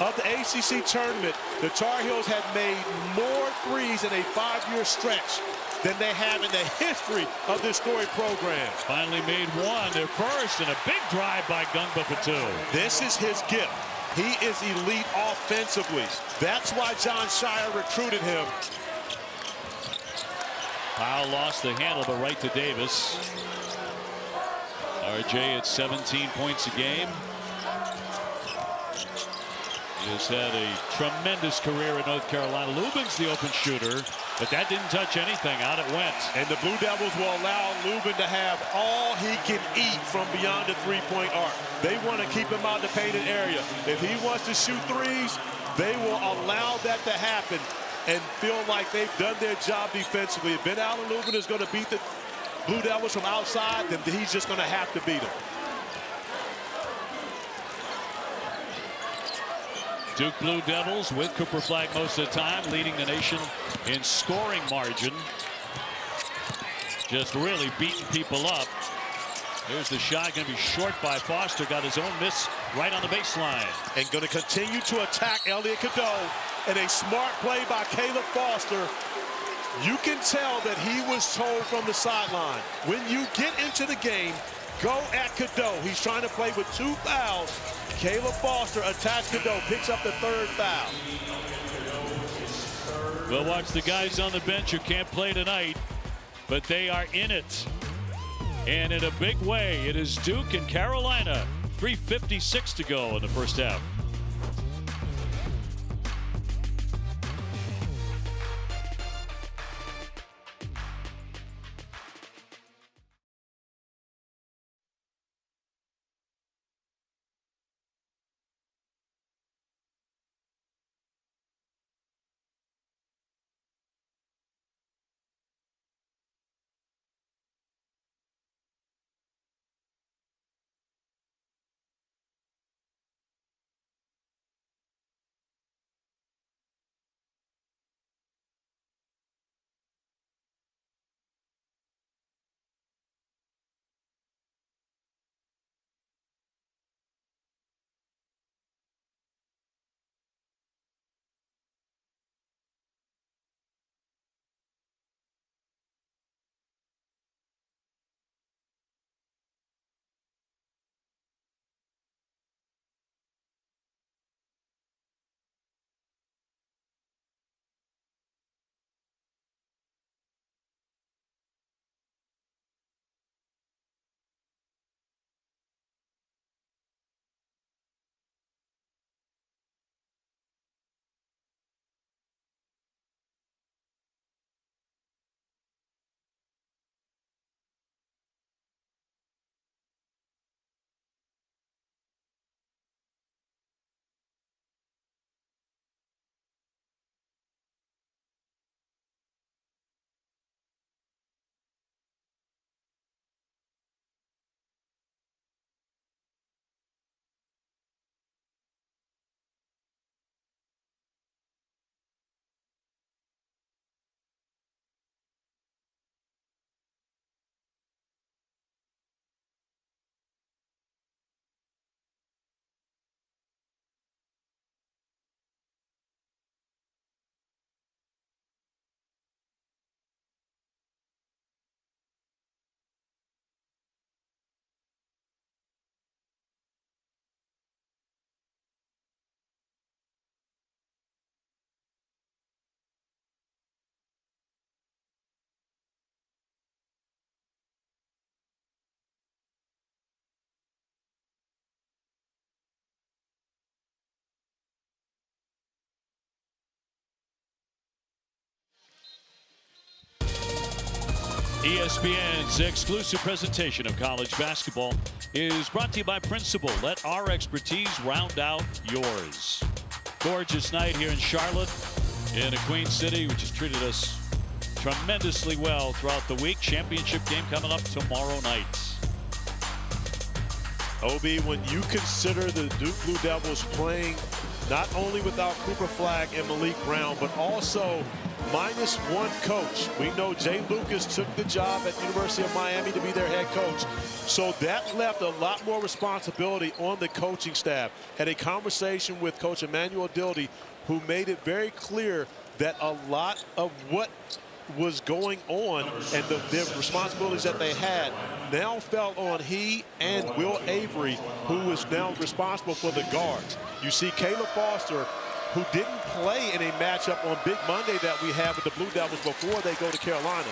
of the ACC tournament, the Tar Heels had made more threes in a 5-year stretch than they have in the history of this storied program.
Finally made one, their first, and a big drive by Ngongba for 2.
This is his gift. He is elite offensively. That's why Jon Scheyer recruited him.
Powell lost the handle, but right to Davis. RJ at 17 points a game. He has had a tremendous career in North Carolina. Lubin's the open shooter, but that didn't touch anything. Out it went.
And the Blue Devils will allow Lubin to have all he can eat from beyond the three-point arc. They want to keep him out of the painted area. If he wants to shoot threes, they will allow that to happen and feel like they've done their job defensively. If Van-Allen Lubin is going to beat the Blue Devils from outside, then he's just going to have to beat them.
Duke Blue Devils with Cooper Flagg most of the time, leading the nation in scoring margin. Just really beating people up. There's the shot, going to be short by Foster. Got his own miss right on the baseline.
And going to continue to attack Elliot Cadeau. And a smart play by Caleb Foster. You can tell that he was told from the sideline, when you get into the game, go at Cadeau. He's trying to play with 2 fouls. Caleb Foster attacks Cadeau, picks up the 3rd foul.
We'll watch the guys on the bench who can't play tonight, but they are in it. And in a big way, it is Duke and Carolina. 3:56 to go in the first half. ESPN's exclusive presentation of college basketball is brought to you by Principal. Let our expertise round out yours. Gorgeous night here in Charlotte, in the Queen City, which has treated us tremendously well throughout the week. Championship game coming up tomorrow night.
Obi, when you consider the Duke Blue Devils playing not only without Cooper Flagg and Maliq Brown, but also -1 coach. We know Jay Lucas took the job at the University of Miami to be their head coach. So that left a lot more responsibility on the coaching staff. Had a conversation with Coach Emmanuel Dildy, who made it very clear that a lot of what was going on and the responsibilities that they had now fell on he and Will Avery, who is now responsible for the guards. You see Caleb Foster, who didn't play in a matchup on Big Monday that we have with the Blue Devils before they go to Carolina.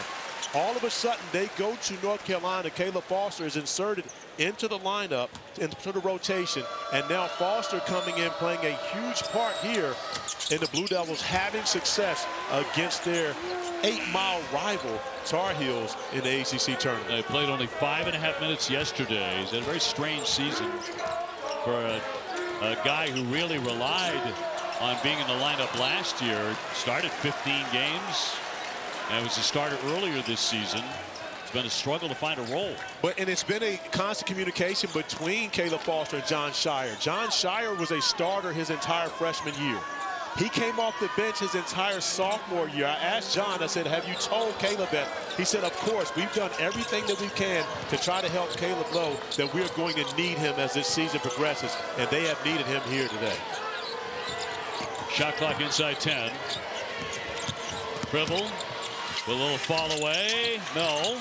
All of a sudden, they go to North Carolina. Caleb Foster is inserted into the lineup, into the rotation, and now Foster coming in, playing a huge part here in the Blue Devils having success against their 8-mile rival Tar Heels in the ACC tournament.
They played only 5.5 minutes yesterday. It's a very strange season for a guy who really relied on being in the lineup last year. Started 15 games and was a starter earlier this season. It's been a struggle to find a role.
And it's been a constant communication between Caleb Foster and Jon Scheyer. Jon Scheyer was a starter his entire freshman year. He came off the bench his entire sophomore year. I asked Jon, I said, have you told Caleb that? He said, of course, we've done everything that we can to try to help Caleb know that we're going to need him as this season progresses, and they have needed him here today.
Shot clock inside 10. Dribble with a little fall away. No.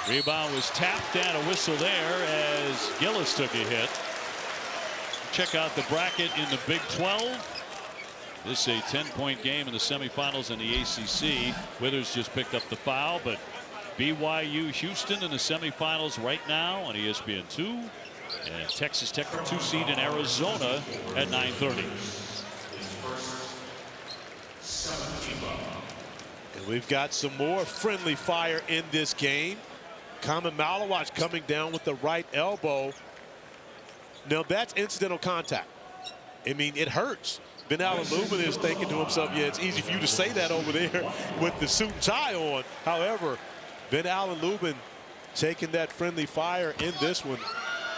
Rebound was tapped and a whistle there as Gillis took a hit. Check out the bracket in the Big 12. This is a 10-point game in the semifinals in the ACC. Withers just picked up the foul, but BYU Houston in the semifinals right now on ESPN2. And Texas Tech, the 2 seed in Arizona at 9:30.
And we've got some more friendly fire in this game. Khaman Maluach coming down with the right elbow. Now that's incidental contact. I mean, it hurts. Van-Allen Lubin is thinking to himself, yeah, it's easy for you to say that over there with the suit and tie on. However, Van-Allen Lubin taking that friendly fire in this one.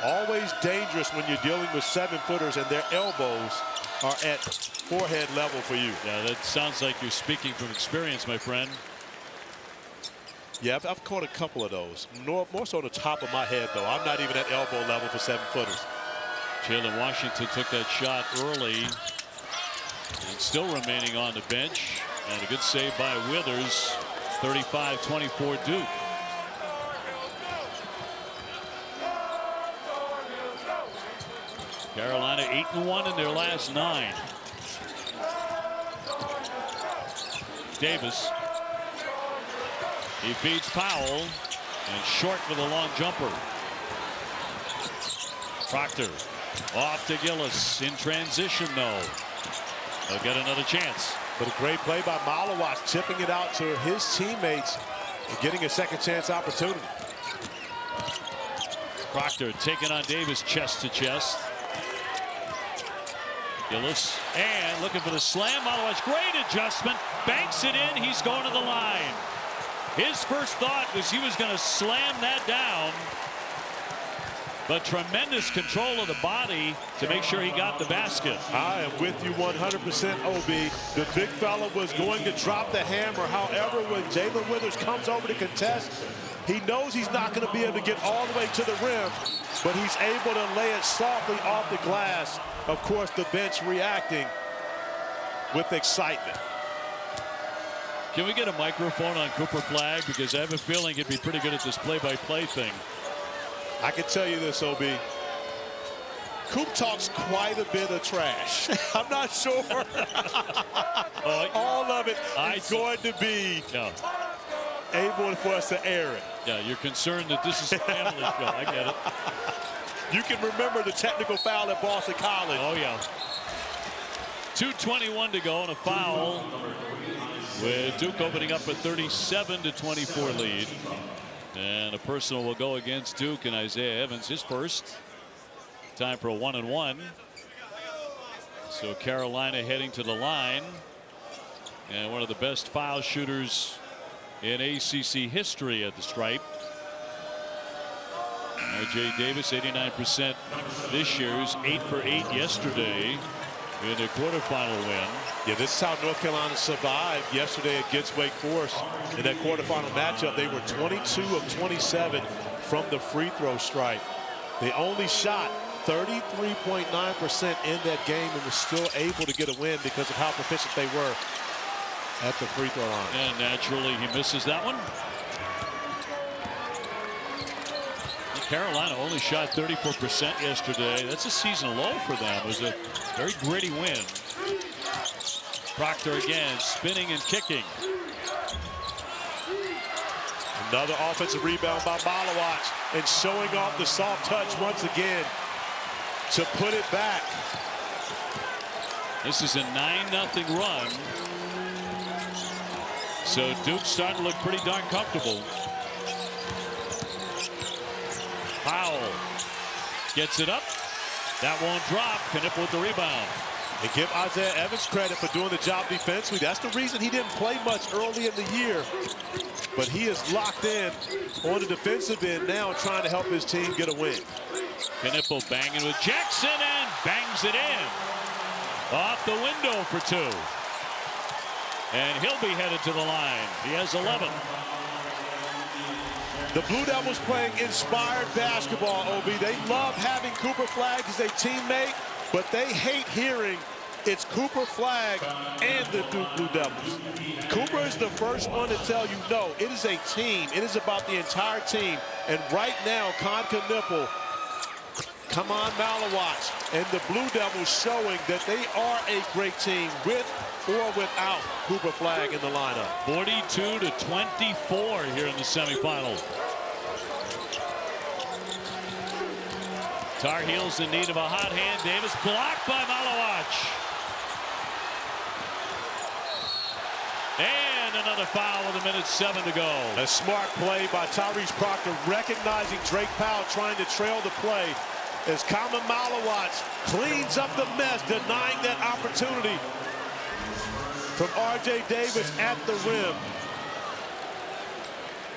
Always dangerous when you're dealing with 7-footers and their elbows are at forehead level for you.
Yeah, that sounds like you're speaking from experience, my friend.
Yeah, I've caught a couple of those. More so on the top of my head, though. I'm not even at elbow level for 7-footers.
Jalen Washington took that shot early and still remaining on the bench. And a good save by Withers. 35-24 Duke. Carolina 8-1 in their last 9. Davis. He feeds Powell and short with a long jumper. Proctor off to Gillis in transition. No. They'll get another chance.
But a great play by Maluach, tipping it out to his teammates and getting a second chance opportunity.
Proctor taking on Davis chest to chest. Gillis and looking for the slam. Maluach, great adjustment, banks it in. He's going to the line. His first thought was he was going to slam that down, but tremendous control of the body to make sure he got the basket.
I am with you 100%, OB. The big fella was going to drop the hammer. However, when Jalen Withers comes over to contest, he knows he's not going to be able to get all the way to the rim, but he's able to lay it softly off the glass. Of course, the bench reacting with excitement.
Can we get a microphone on Cooper Flagg? Because I have a feeling he'd be pretty good at this play-by-play thing.
I can tell you this, OB. Coop talks quite a bit of trash. I'm not sure all of it is going to be able for us to air it.
Yeah, you're concerned that this is a family show. I get it.
You can remember the technical foul at Boston College.
Oh, yeah. 2:21 to go and a foul with Duke opening up a 37-24 lead. And a personal will go against Duke and Isaiah Evans, his first. Time for a 1-and-1. So Carolina heading to the line. And one of the best foul shooters in ACC history at the stripe. R.J. Davis, 89% this year. He was 8 for 8 yesterday in the quarterfinal win.
Yeah, this is how North Carolina survived yesterday against Wake Forest. In that quarterfinal matchup, they were 22 of 27 from the free throw stripe. They only shot 33.9% in that game and were still able to get a win because of how proficient they were at the free throw line.
And naturally, he misses that one. Carolina only shot 34% yesterday. That's a season low for them. It was a very gritty win. Proctor again, spinning and kicking.
Another offensive rebound by Maluach and showing off the soft touch once again to put it back.
This is a 9-0 run. So Duke's starting to look pretty darn comfortable. Powell gets it up. That won't drop. Knueppel with the rebound.
And give Isaiah Evans credit for doing the job defensively. That's the reason he didn't play much early in the year. But he is locked in on the defensive end now, trying to help his team get a win.
Knueppel banging with Jackson and bangs it in. Off the window for 2. And he'll be headed to the line. He has 11.
The Blue Devils playing inspired basketball, Obi. They love having Cooper Flagg as a teammate, but they hate hearing it's Cooper Flagg and the Duke Blue Devils. Cooper is the first one to tell you, no, it is a team. It is about the entire team. And right now, Kon Knueppel, Khaman Maluach, and the Blue Devils showing that they are a great team with or without Cooper Flagg in the lineup.
42-24 here in the semifinal. Tar Heels in need of a hot hand. Davis blocked by Maluach. And another foul with 1:07 to go.
A smart play by Tyrese Proctor, recognizing Drake Powell trying to trail the play as Khaman Maluach cleans up the mess, denying that opportunity from R.J. Davis at the rim.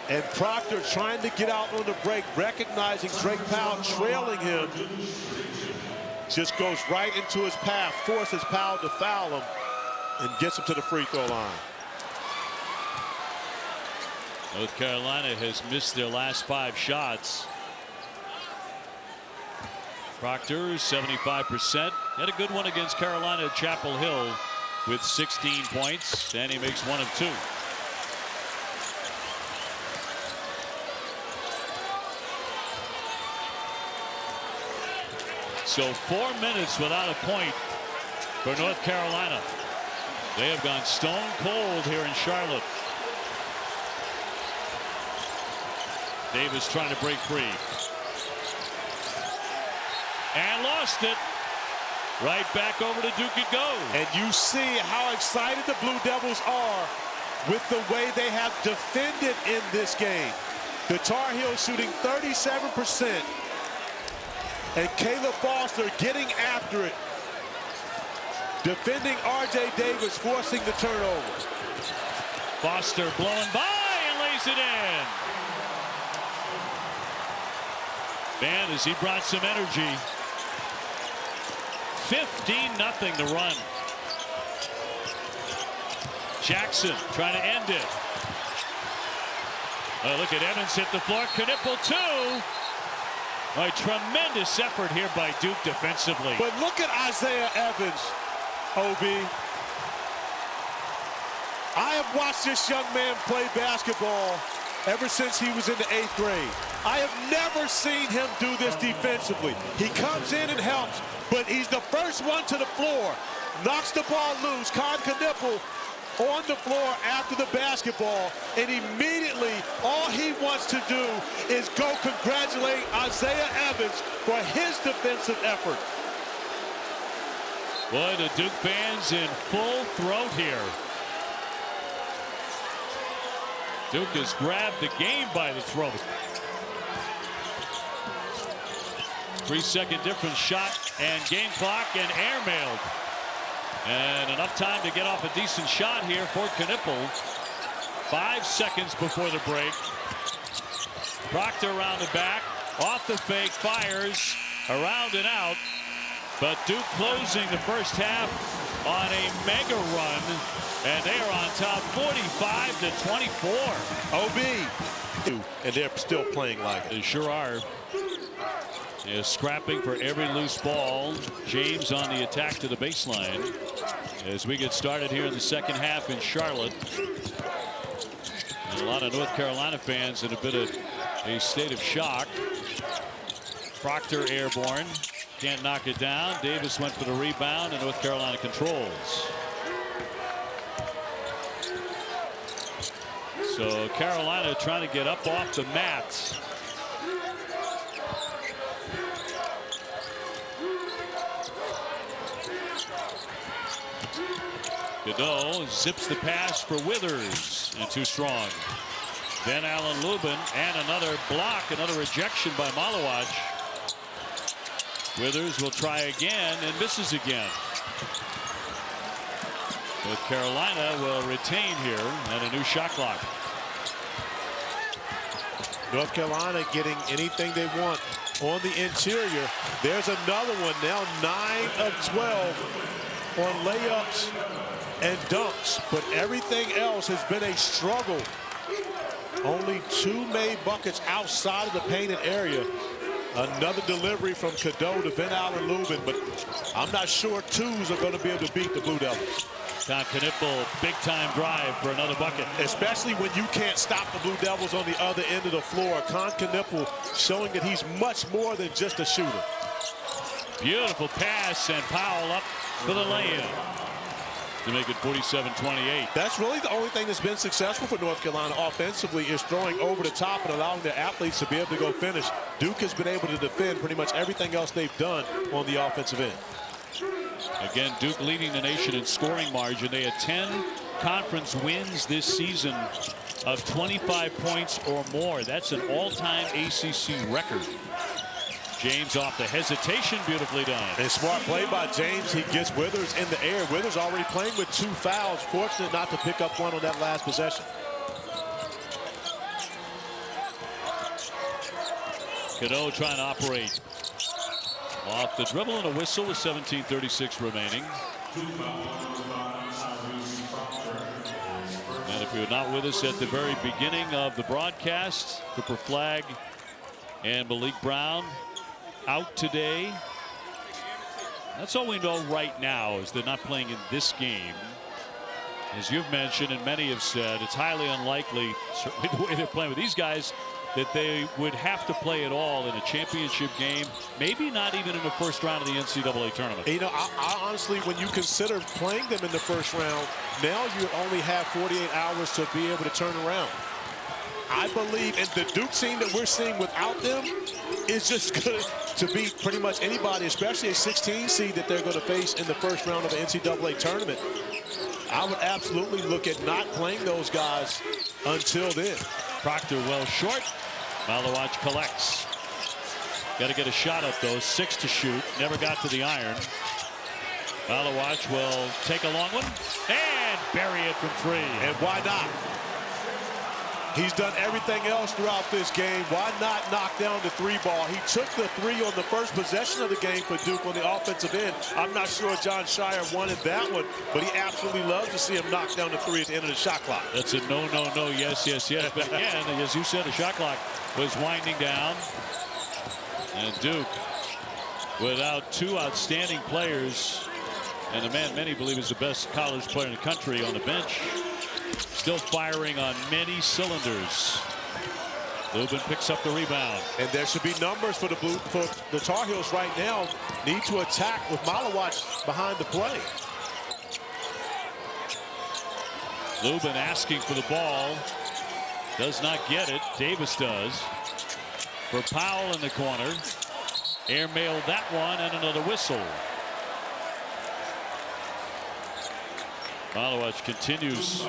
And Proctor trying to get out on the break, recognizing Drake Powell trailing him. Just goes right into his path, forces Powell to foul him, and gets him to the free throw line.
North Carolina has missed their last 5 shots. Proctor, 75%. Had a good one against Carolina at Chapel Hill with 16 points, and he makes 1 of 2. So 4 minutes without a point for North Carolina. They have gone stone cold here in Charlotte. Davis trying to break free. And lost it. Right back over to Duke it goes.
And you see how excited the Blue Devils are with the way they have defended in this game. The Tar Heels shooting 37%. And Caleb Foster getting after it. Defending R.J. Davis, forcing the turnover.
Foster blowing by and lays it in. Man, as he brought some energy. 15-0 to run. Jackson trying to end it. Oh, look at Evans hit the floor. Knueppel too. A tremendous effort here by Duke defensively.
But look at Isaiah Evans, O.B. I have watched this young man play basketball ever since he was in the 8th grade. I have never seen him do this defensively. He comes in and helps, but he's the first one to the floor. Knocks the ball loose. Kon Knueppel on the floor after the basketball, and immediately all he wants to do is go congratulate Isaiah Evans for his defensive effort.
Boy, the Duke fans in full throat here. Duke has grabbed the game by the throat. 3-second difference, shot and game clock, and airmailed. And enough time to get off a decent shot here for Knueppel. 5 seconds before the break. Proctor around the back, off the fake, fires, around and out. But Duke closing the first half on a mega run, and they are on top 45-24.
OB. And they're still playing like it.
They sure are. Is scrapping for every loose ball. James on the attack to the baseline as we get started here in the second half in Charlotte. And a lot of North Carolina fans in a bit of a state of shock. Proctor airborne, can't knock it down. Davis went for the rebound, and North Carolina controls. So Carolina trying to get up off the mats. Godot zips the pass for Withers, and too strong. Van-Allen Lubin, and another block, another rejection by Maluach. Withers will try again and misses again. But Carolina will retain here and a new shot clock.
North Carolina getting anything they want on the interior. There's another one now, 9 of 12 on layups and dunks, but everything else has been a struggle. Only 2 made buckets outside of the painted area. Another delivery from Cadeau to Van-Allen Lubin, but I'm not sure twos are going to be able to beat the Blue Devils.
Kon Knueppel, big-time drive for another bucket.
Especially when you can't stop the Blue Devils on the other end of the floor. Kon Knueppel showing that he's much more than just a shooter.
Beautiful pass, and Powell up for the lay-in to make it 47-28.
That's really the only thing that's been successful for North Carolina offensively is throwing over the top and allowing their athletes to be able to go finish. Duke has been able to defend pretty much everything else they've done on the offensive end.
Again, Duke leading the nation in scoring margin. They had 10 conference wins this season of 25 points or more. That's an all-time ACC record. James off the hesitation, beautifully done.
And smart play by James. He gets Withers in the air. Withers already playing with 2 fouls. Fortunate not to pick up one on that last possession.
Cadeau trying to operate. Off the dribble and a whistle with 17:36 remaining. And if you're not with us at the very beginning of the broadcast, Cooper Flagg and Maliq Brown out today. That's all we know right now, is they're not playing in this game. As you've mentioned and many have said, it's highly unlikely, certainly the way they're playing with these guys, that they would have to play at all in a championship game, maybe not even in the first round of the NCAA tournament.
You know, I honestly, when you consider playing them in the first round, now you only have 48 hours to be able to turn around. I believe, and the Duke team that we're seeing without them is just good to beat pretty much anybody, especially a 16 seed that they're going to face in the first round of the NCAA tournament. I would absolutely look at not playing those guys until then.
Proctor well short. Maluach collects. Got to get a shot up though. 6 to shoot. Never got to the iron. Maluach will take a long one and bury it from 3.
And why not? He's done everything else throughout this game. Why not knock down the 3 ball? He took the 3 on the first possession of the game for Duke on the offensive end. I'm not sure Jon Scheyer wanted that one, but he absolutely loves to see him knock down the 3 at the end of the shot clock.
That's a no, no, no, yes, yes, yes. But again, as you said, the shot clock was winding down. And Duke, without 2 outstanding players, and the man many believe is the best college player in the country on the bench, still firing on many cylinders. Lubin picks up the rebound.
And there should be numbers for the Tar Heels right now. Need to attack with Maluach behind the play.
Lubin asking for the ball. Does not get it. Davis does. For Powell in the corner. Airmailed that one, and another whistle. Maluach continues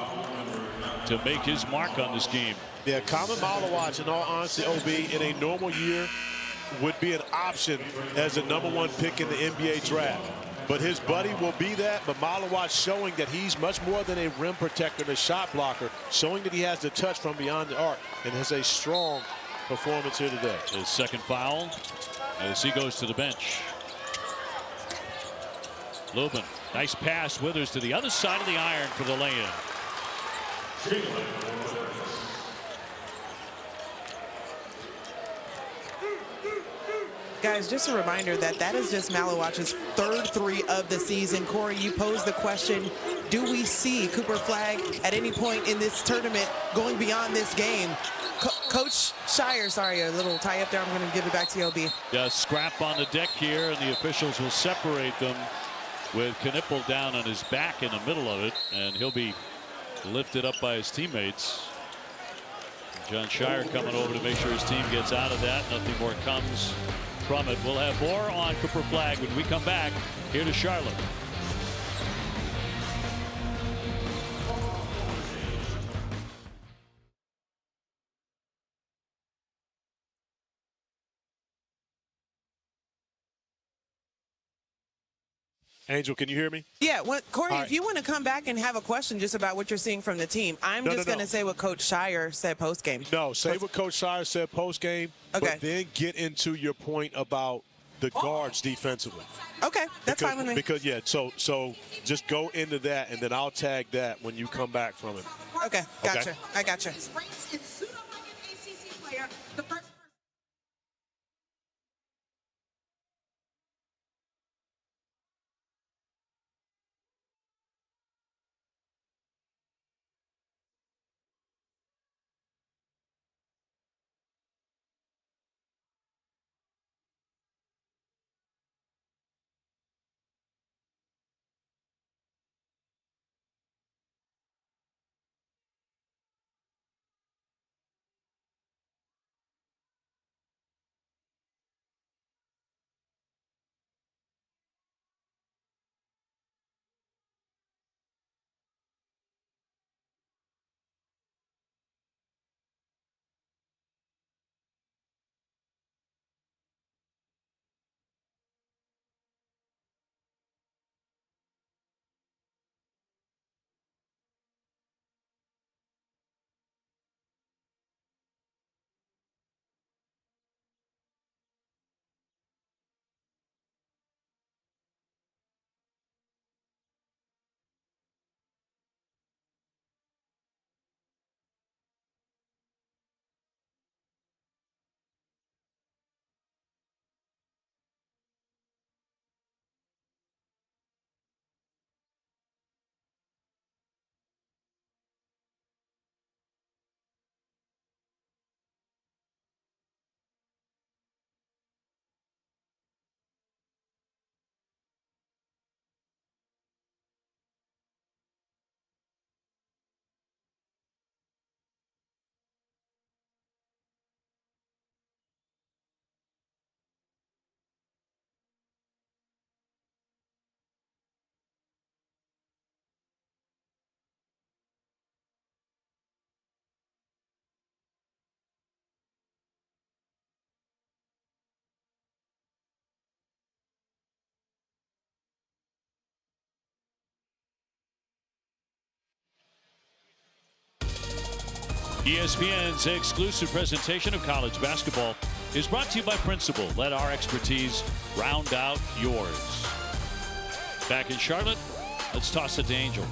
to make his mark on this game.
Yeah, Khaman Maluach, in all honesty, OB, in a normal year, would be an option as the #1 pick in the NBA draft. But his buddy will be that. But Maluach showing that he's much more than a rim protector and a shot blocker, showing that he has the touch from beyond the arc and has a strong performance here today.
His second foul as he goes to the bench. Lubin, nice pass. Withers to the other side of the iron for the lay-in.
Guys, just a reminder that that is just Maluach's 3rd 3 of the season. Corey, you posed the question, do we see Cooper Flagg at any point in this tournament going beyond this game? Coach Scheyer, sorry, a little tie up there. I'm going to give it back to you, OB.
Yeah, scrap on the deck here, and the officials will separate them with Knueppel down on his back in the middle of it, and he'll be lifted up by his teammates. Jon Scheyer coming over to make sure his team gets out of that. Nothing more comes from it. We'll have more on Cooper Flagg when we come back here to Charlotte.
Angel, can you hear me?
Yeah, Corey,
All right.
if you want to come back and have a question just about what you're seeing from the team, I'm just going to say what Coach Scheyer said post-game.
No, say what Coach Scheyer said post-game,
Okay.
but then get into your point about the guards defensively.
Okay, that's fine with me.
Because, yeah, so just go into that, and then I'll tag that when you come back from it.
Okay, gotcha. I gotcha.
ESPN's exclusive presentation of college basketball is brought to you by Principal. Let our expertise round out yours. Back in Charlotte, let's toss it to Angel.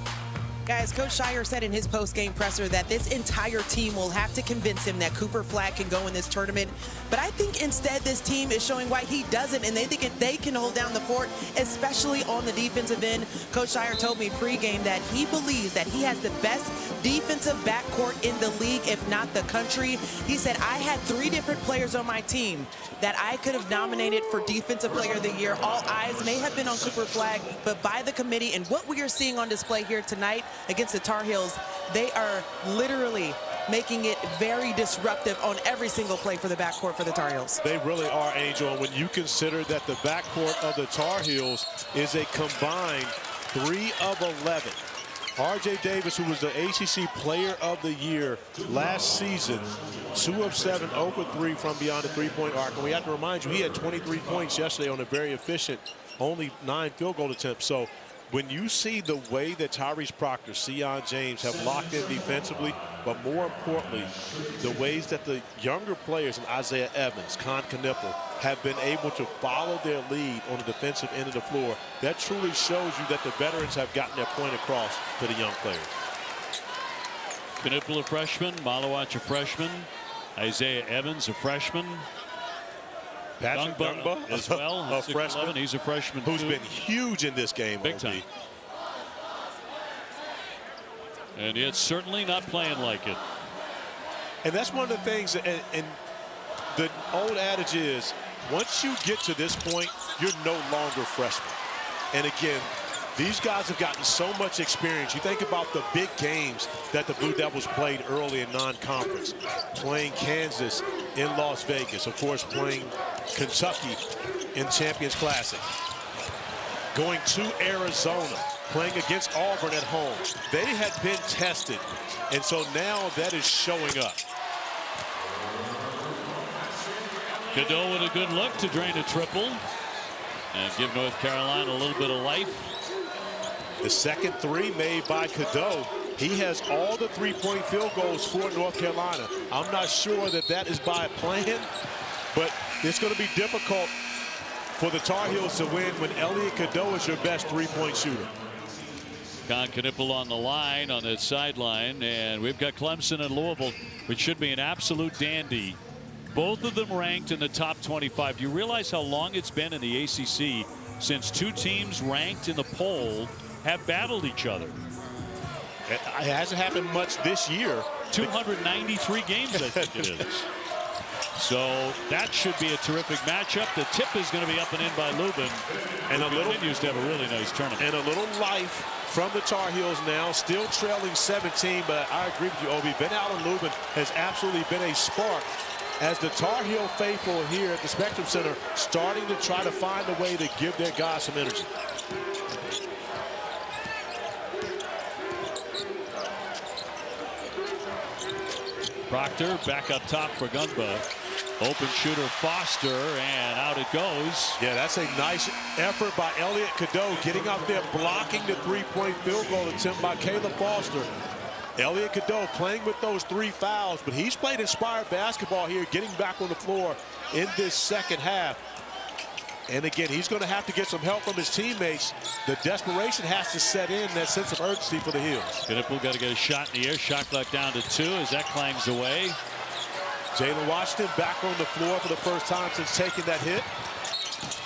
Guys, Coach Scheyer said in his post-game presser that this entire team will have to convince him that Cooper Flagg can go in this tournament. But I think instead this team is showing why he doesn't, and they think if they can hold down the fort, especially on the defensive end. Coach Scheyer told me pregame that he believes that he has the best defensive backcourt in the league, if not the country. He said, I had 3 different players on my team that I could have nominated for Defensive Player of the Year. All eyes may have been on Cooper Flagg, but by the committee and what we are seeing on display here tonight against the Tar Heels, they are literally making it very disruptive on every single play for the backcourt for the Tar Heels.
They really are, Angel. And when you consider that the backcourt of the Tar Heels is a combined 3 of 11. R.J. Davis, who was the ACC Player of the Year last season, 2 of 7, 0 for 3 from beyond the three-point arc. And we have to remind you, he had 23 points yesterday on a very efficient, only 9 field goal attempts. So when you see the way that Tyrese Proctor, Sion James have locked in defensively, but more importantly, the ways that the younger players in Isaiah Evans, Kon Knueppel, have been able to follow their lead on the defensive end of the floor, that truly shows you that the veterans have gotten their point across to the young players.
Knueppel, a freshman. Maluach, a freshman. Isaiah Evans, a freshman.
Patrick Ngongba
as well,
a freshman.
6'11". He's a freshman
who's
too.
been huge in this game.
Big time. And it's certainly not playing like it.
And that's one of the things, and the old adage is, once you get to this point, you're no longer freshmen. And again, these guys have gotten so much experience. You think about the big games that the Blue Devils played early in non-conference, playing Kansas in Las Vegas, of course playing Kentucky in Champions Classic, going to Arizona, playing against Auburn at home. They had been tested, and so now that is showing up.
Cadeau with a good look to drain a triple. and give North Carolina a little bit of life.
The second three made by Cadeau. He has all the three-point field goals for North Carolina. I'm not sure that is by plan, but it's going to be difficult for the Tar Heels to win when Elliot Cadeau is your best three-point shooter.
Kon Knueppel on the line on that sideline, and we've got Clemson and Louisville, which should be an absolute dandy. Both of them ranked in the top 25. Do you realize how long it's been in the ACC since two teams ranked in the poll have battled each other?
It hasn't happened much this year.
293 games, I think it is. So that should be a terrific matchup. The tip is going to be up and in by Lubin, and continues to have a really nice tournament.
And a little life from the Tar Heels now, still trailing 17. But I agree with you, Obi. Van-Allen Lubin has absolutely been a spark as the Tar Heel faithful here at the Spectrum Center starting to try to find a way to give their guys some energy.
Proctor back up top for Ngongba. Open shooter Foster, and out it goes.
Yeah, that's a nice effort by Elliot Cadeau, getting out there, blocking the three-point field goal attempt by Caleb Foster. Elliot Cadeau playing with those 3 fouls, but he's played inspired basketball here, getting back on the floor in this second half. And again, he's going to have to get some help from his teammates. The desperation has to set in, that sense of urgency for the Heels.
Knueppel got to get a shot in the air. Shot clock down to 2 as that clangs away.
Jalen Washington back on the floor for the first time since taking that hit.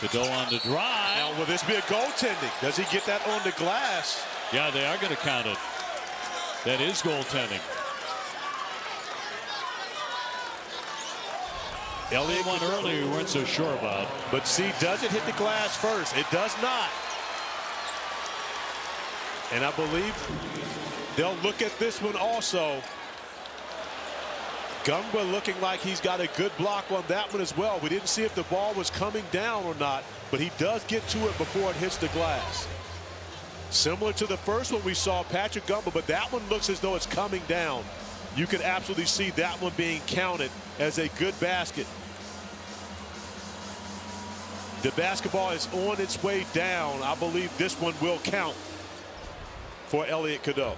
Cadeau on the drive.
Now, will this be a goaltending? Does he get that on the glass?
Yeah, they are going to count it. That is goaltending.
Elliot
one earlier we weren't so sure about.
But see, does it hit the glass first? It does not. And I believe they'll look at this one also. Ngongba looking like he's got a good block on that one as well. We didn't see if the ball was coming down or not, but he does get to it before it hits the glass. Similar to the first one we saw, Patrick Ngongba, but that one looks as though it's coming down. You can absolutely see that one being counted as a good basket. The basketball is on its way down. I believe this one will count for Elliot Cadeau.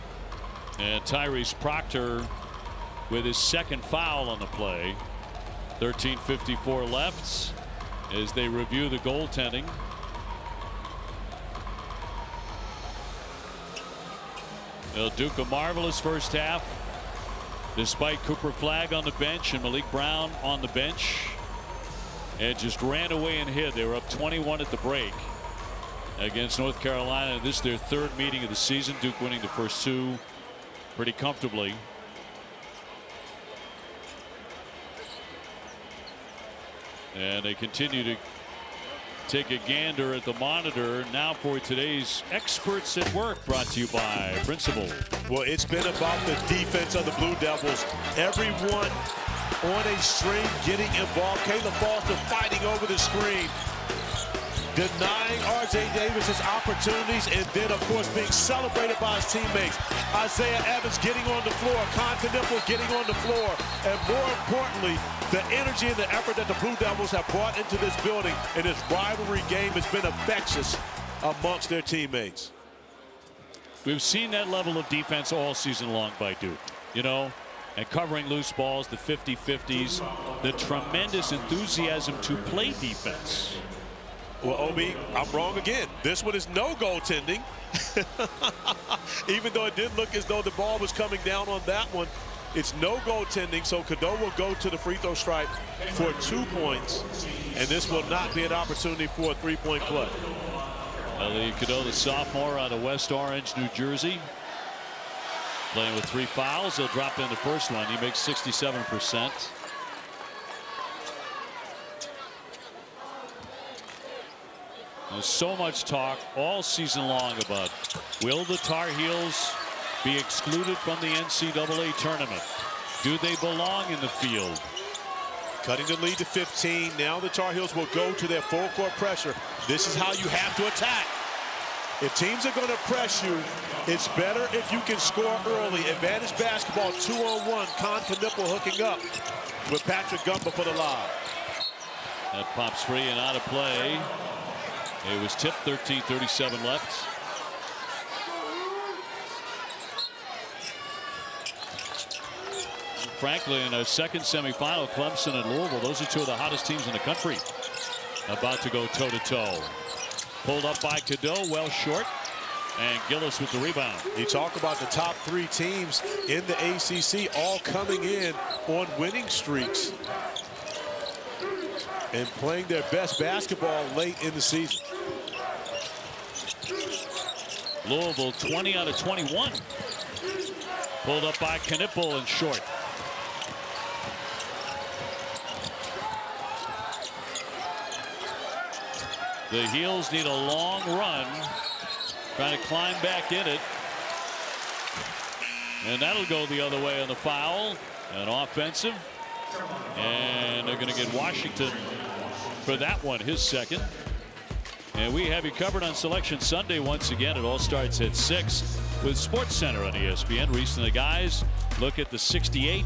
And Tyrese Proctor with his second foul on the play. 13:54 left as they review the goaltending. Duke a marvelous first half, despite Cooper Flagg on the bench and Maliq Brown on the bench. And just ran away and hit. They were up 21 at the break against North Carolina. This is their third meeting of the season. Duke winning the first 2 pretty comfortably. And they continue to take a gander at the monitor now for today's Experts at Work, brought to you by Principal.
Well, it's been about the defense of the Blue Devils. Everyone on a string getting involved. Caleb Foster fighting over the screen, denying R.J. Davis his opportunities, and then, of course, being celebrated by his teammates. Isaiah Evans getting on the floor, Kon Knueppel getting on the floor, and more importantly, the energy and the effort that the Blue Devils have brought into this building in this rivalry game has been infectious amongst their teammates.
We've seen that level of defense all season long by Duke, you know, and covering loose balls, the 50-50s, the tremendous enthusiasm to play defense.
Well, Obi, I'm wrong again. This one is no goaltending. Even though it did look as though the ball was coming down on that one, it's no goaltending, so Cadeau will go to the free throw stripe for 2 points, and this will not be an opportunity for a 3-point play.
Elliot Cadeau, the sophomore out of West Orange, New Jersey, playing with 3 fouls. He'll drop in the first one. He makes 67%. There's so much talk all season long about, will the Tar Heels be excluded from the NCAA tournament? Do they belong in the field?
Cutting the lead to 15. Now the Tar Heels will go to their full court pressure. This is how you have to attack. If teams are going to press you, it's better if you can score early. Advantage basketball, 2-on-1. Kon Knueppel hooking up with Patrick Ngongba for the lob.
That pops free and out of play. It was tipped. 13:37 left. Frankly, in a second semifinal, Clemson and Louisville, those are two of the hottest teams in the country, about to go toe-to-toe. Pulled up by Cadeau, well short, and Gillis with the rebound.
You talk about the top 3 teams in the ACC all coming in on winning streaks and playing their best basketball late in the season.
Louisville 20 out of 21. Pulled up by Knueppel and short. The Heels need a long run, trying to climb back in it. And that'll go the other way on the foul. An offensive. And they're going to get Washington for that one, his second. And we have you covered on Selection Sunday once again. It all starts at 6 with SportsCenter on ESPN. Reese and the guys look at the 68,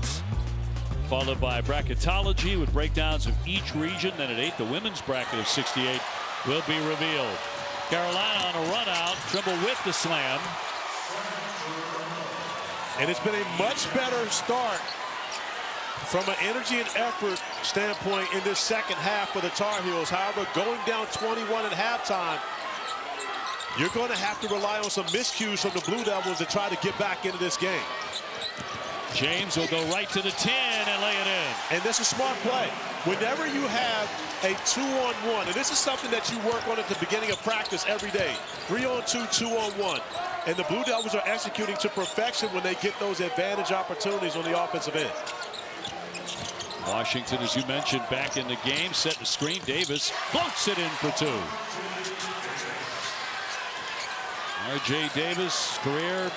followed by bracketology with breakdowns of each region. Then at 8, the women's bracket of 68 will be revealed. Carolina on a run out. Trimble with the slam.
And it's been a much better start from an energy and effort standpoint in this second half for the Tar Heels. However, going down 21 at halftime, you're going to have to rely on some miscues from the Blue Devils to try to get back into this game.
James will go right to the 10 and lay it in.
And that's a smart play. Whenever you have a 2-on-1, and this is something that you work on at the beginning of practice every day, 3-on-2, 2-on-1, and the Blue Devils are executing to perfection when they get those advantage opportunities on the offensive end.
Washington, as you mentioned, back in the game, set the screen. Davis floats it in for 2. R.J. Davis' career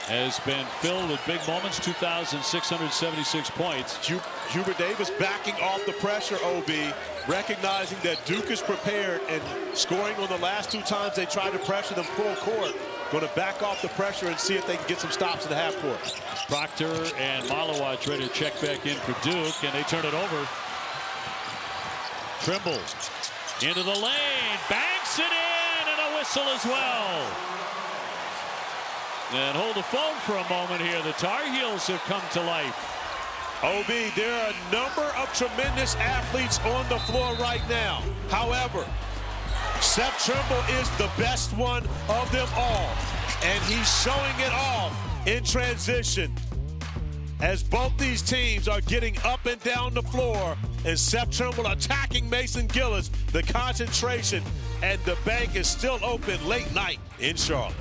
has been filled with big moments. 2,676 points.
Hubert Davis backing off the pressure, OB, recognizing that Duke is prepared and scoring on the last 2 times they tried to pressure them full court. Going to back off the pressure and see if they can get some stops in the half court.
Proctor and Maluach ready to check back in for Duke, and they turn it over. Trimble into the lane, banks it in, and a whistle as well. And hold the phone for a moment here. The Tar Heels have come to life.
OB, there are a number of tremendous athletes on the floor right now. However, Seth Trimble is the best one of them all, and he's showing it off in transition as both these teams are getting up and down the floor, and Seth Trimble attacking Mason Gillis. The concentration and the bank is still open late night in Charlotte.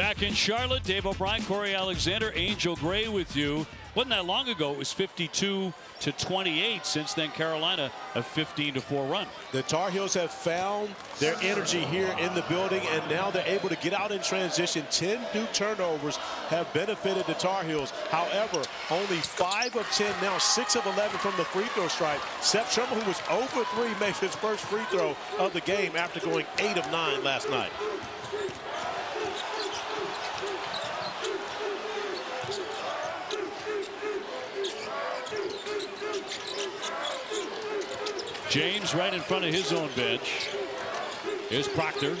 Back in Charlotte, Dave O'Brien, Corey Alexander, Angel Gray with you. Wasn't that long ago, it was 52-28. Since then, Carolina a 15-4 run.
The Tar Heels have found their energy here in the building, and now they're able to get out in transition. 10 Duke turnovers have benefited the Tar Heels. However, only 5 of 10, now 6 of 11 from the free throw stripe. Seth Trimble, who was 0 for 3, makes his first free throw of the game after going 8 of 9 last night.
James right in front of his own bench. Here's Proctor.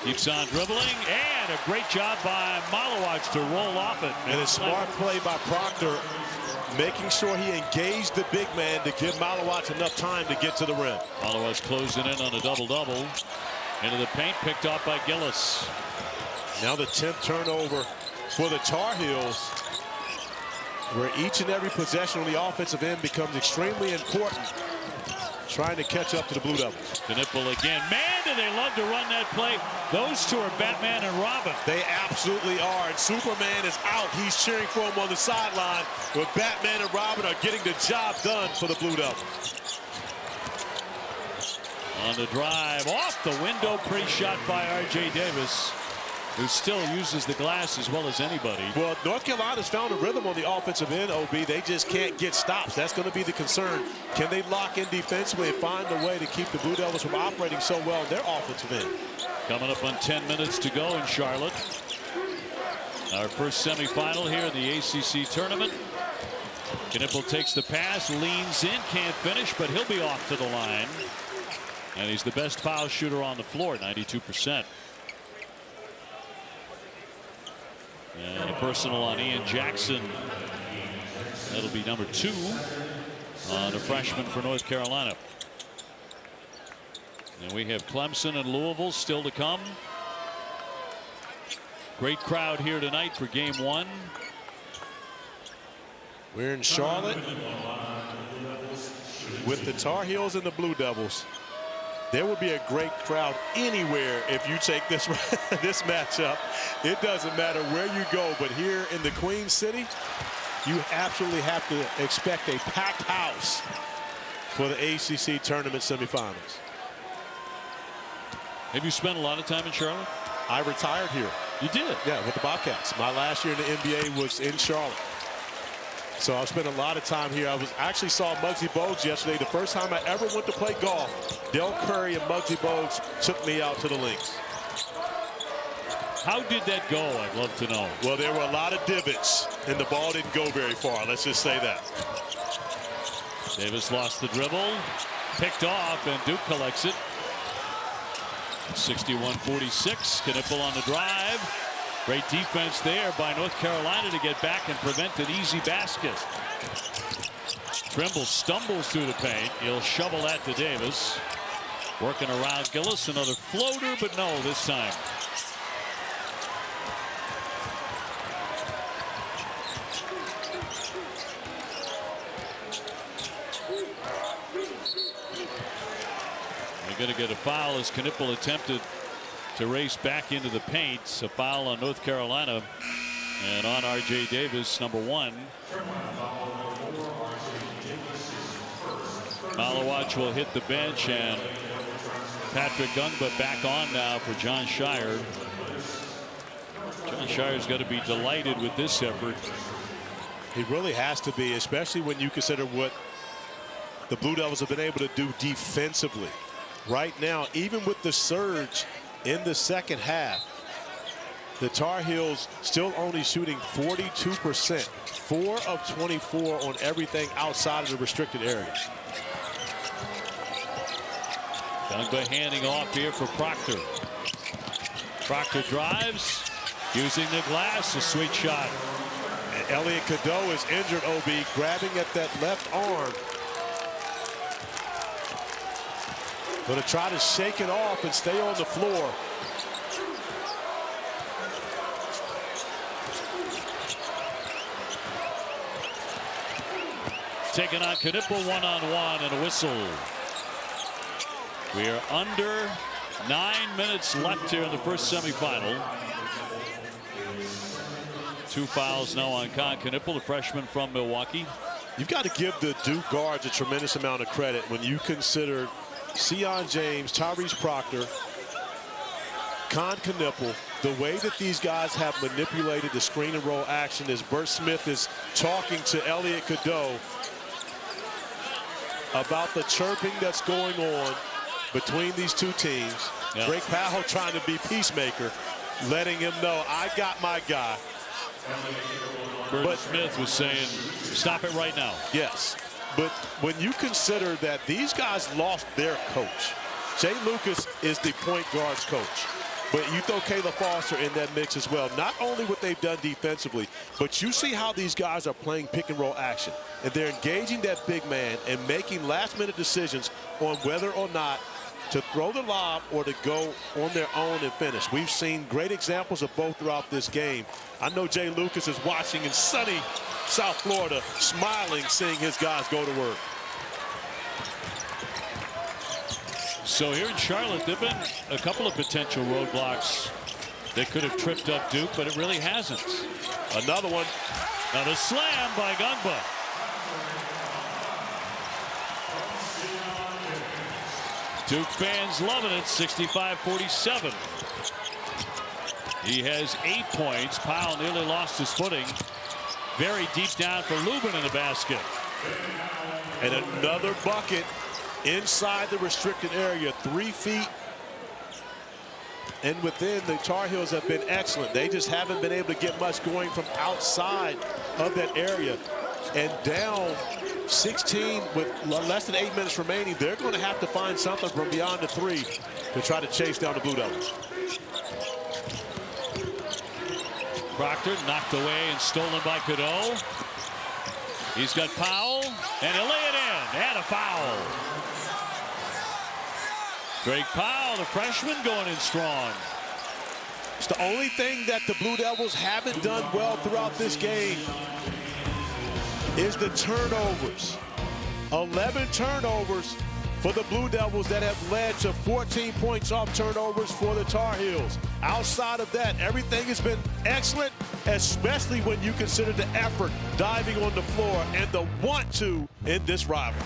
Keeps on dribbling, and a great job by Maluach to roll off it.
And a smart play by Proctor, making sure he engaged the big man to give Maluach enough time to get to the rim.
Maluach closing in on a double-double. Into the paint, picked off by Gillis.
Now the 10th turnover for the Tar Heels, where each and every possession on the offensive end becomes extremely important, trying to catch up to the Blue Devils.
Knueppel again. Man, do they love to run that play. Those two are Batman and Robin.
They absolutely are. And Superman is out. He's cheering for him on the sideline, but Batman and Robin are getting the job done for the Blue Devils.
On the drive, off the window, pretty shot by R.J. Davis, who still uses the glass as well as anybody.
Well, North Carolina's found a rhythm on the offensive end, OB. They just can't get stops. That's going to be the concern. Can they lock in defensively and find a way to keep the Blue Devils from operating so well in their offensive end?
Coming up on 10 minutes to go in Charlotte. Our first semifinal here in the ACC tournament. Knueppel takes the pass, leans in, can't finish, but he'll be off to the line. And he's the best foul shooter on the floor, 92%. And a personal on Ian Jackson. That'll be number 2 on a freshman for North Carolina. And we have Clemson and Louisville still to come. Great crowd here tonight for game 1.
We're in Charlotte with the Tar Heels and the Blue Devils. There would be a great crowd anywhere if you take this this matchup. It doesn't matter where you go, but here in the Queen City, you absolutely have to expect a packed house for the ACC tournament semifinals.
Have you spent a lot of time in Charlotte?
I retired here.
You did?
Yeah, with the Bobcats. My last year in the NBA was in Charlotte. So I've spent a lot of time here. I actually saw Muggsy Bogues yesterday. The first time I ever went to play golf, Del Curry and Muggsy Bogues took me out to the links.
How did that go? I'd love to know.
Well, there were a lot of divots, and the ball didn't go very far. Let's just say that.
Davis lost the dribble, picked off, and Duke collects it. 61-46. Knueppel on the drive. Great defense there by North Carolina to get back and prevent an easy basket. Trimble stumbles through the paint. He'll shovel that to Davis. Working around Gillis. Another floater, but no this time. They're going to get a foul as Knueppel attempted to race back into the paint. A foul on North Carolina and on R.J. Davis, number 1. Maluach will hit the bench, and Patrick Ngongba back on now for Jon Scheyer. Jon Scheyer's got to be delighted with this effort.
He really has to be, especially when you consider what the Blue Devils have been able to do defensively. Right now, even with the surge in the second half, the Tar Heels still only shooting 42%, 4 of 24 on everything outside of the restricted areas.
Ngongba handing off here for Proctor. Proctor drives, using the glass, a sweet shot.
And Elliot Cadeau is injured, OB, grabbing at that left arm. Going to try to shake it off and stay on the floor.
Taking on Knueppel one-on-one and a whistle. We are under 9 minutes left here in the first semifinal. 2 fouls now on Kon Knueppel, the freshman from Milwaukee.
You've got to give the Duke guards a tremendous amount of credit when you consider Sion James, Tyrese Proctor, Kon Knueppel, the way that these guys have manipulated the screen and roll action as Bert Smith is talking to Elliot Cadeau about the chirping that's going on between these two teams.
Yep.
Drake Powell trying to be peacemaker, letting him know, I got my guy.
Bert Smith was saying, stop it right now.
Yes, but when you consider that these guys lost their coach, Jay Lucas is the point guard's coach. But you throw Caleb Foster in that mix as well. Not only what they've done defensively, but you see how these guys are playing pick and roll action. And they're engaging that big man and making last-minute decisions on whether or not to throw the lob or to go on their own and finish. We've seen great examples of both throughout this game. I know Jay Lucas is watching in sunny South Florida, smiling, seeing his guys go to work.
So here in Charlotte, there have been a couple of potential roadblocks that could have tripped up Duke, but it really hasn't.
Another one.
Now the slam by Ngongba. Duke fans loving it, 65-47. He has 8 points. Powell nearly lost his footing. Very deep down for Lubin in the basket.
And another bucket inside the restricted area, 3 feet. And within, the Tar Heels have been excellent. They just haven't been able to get much going from outside of that area. And down 16 with less than 8 minutes remaining, they're going to have to find something from beyond the 3 to try to chase down the Blue Devils.
Proctor knocked away and stolen by Cadeau. He's got Powell, and he'll lay it in, and a foul. Drake Powell, the freshman, going in strong.
It's the only thing that the Blue Devils haven't done well throughout this game is the turnovers. 11 turnovers for the Blue Devils that have led to 14 points off turnovers for the Tar Heels. Outside of that, everything has been excellent, especially when you consider the effort diving on the floor and the want-to in this rivalry.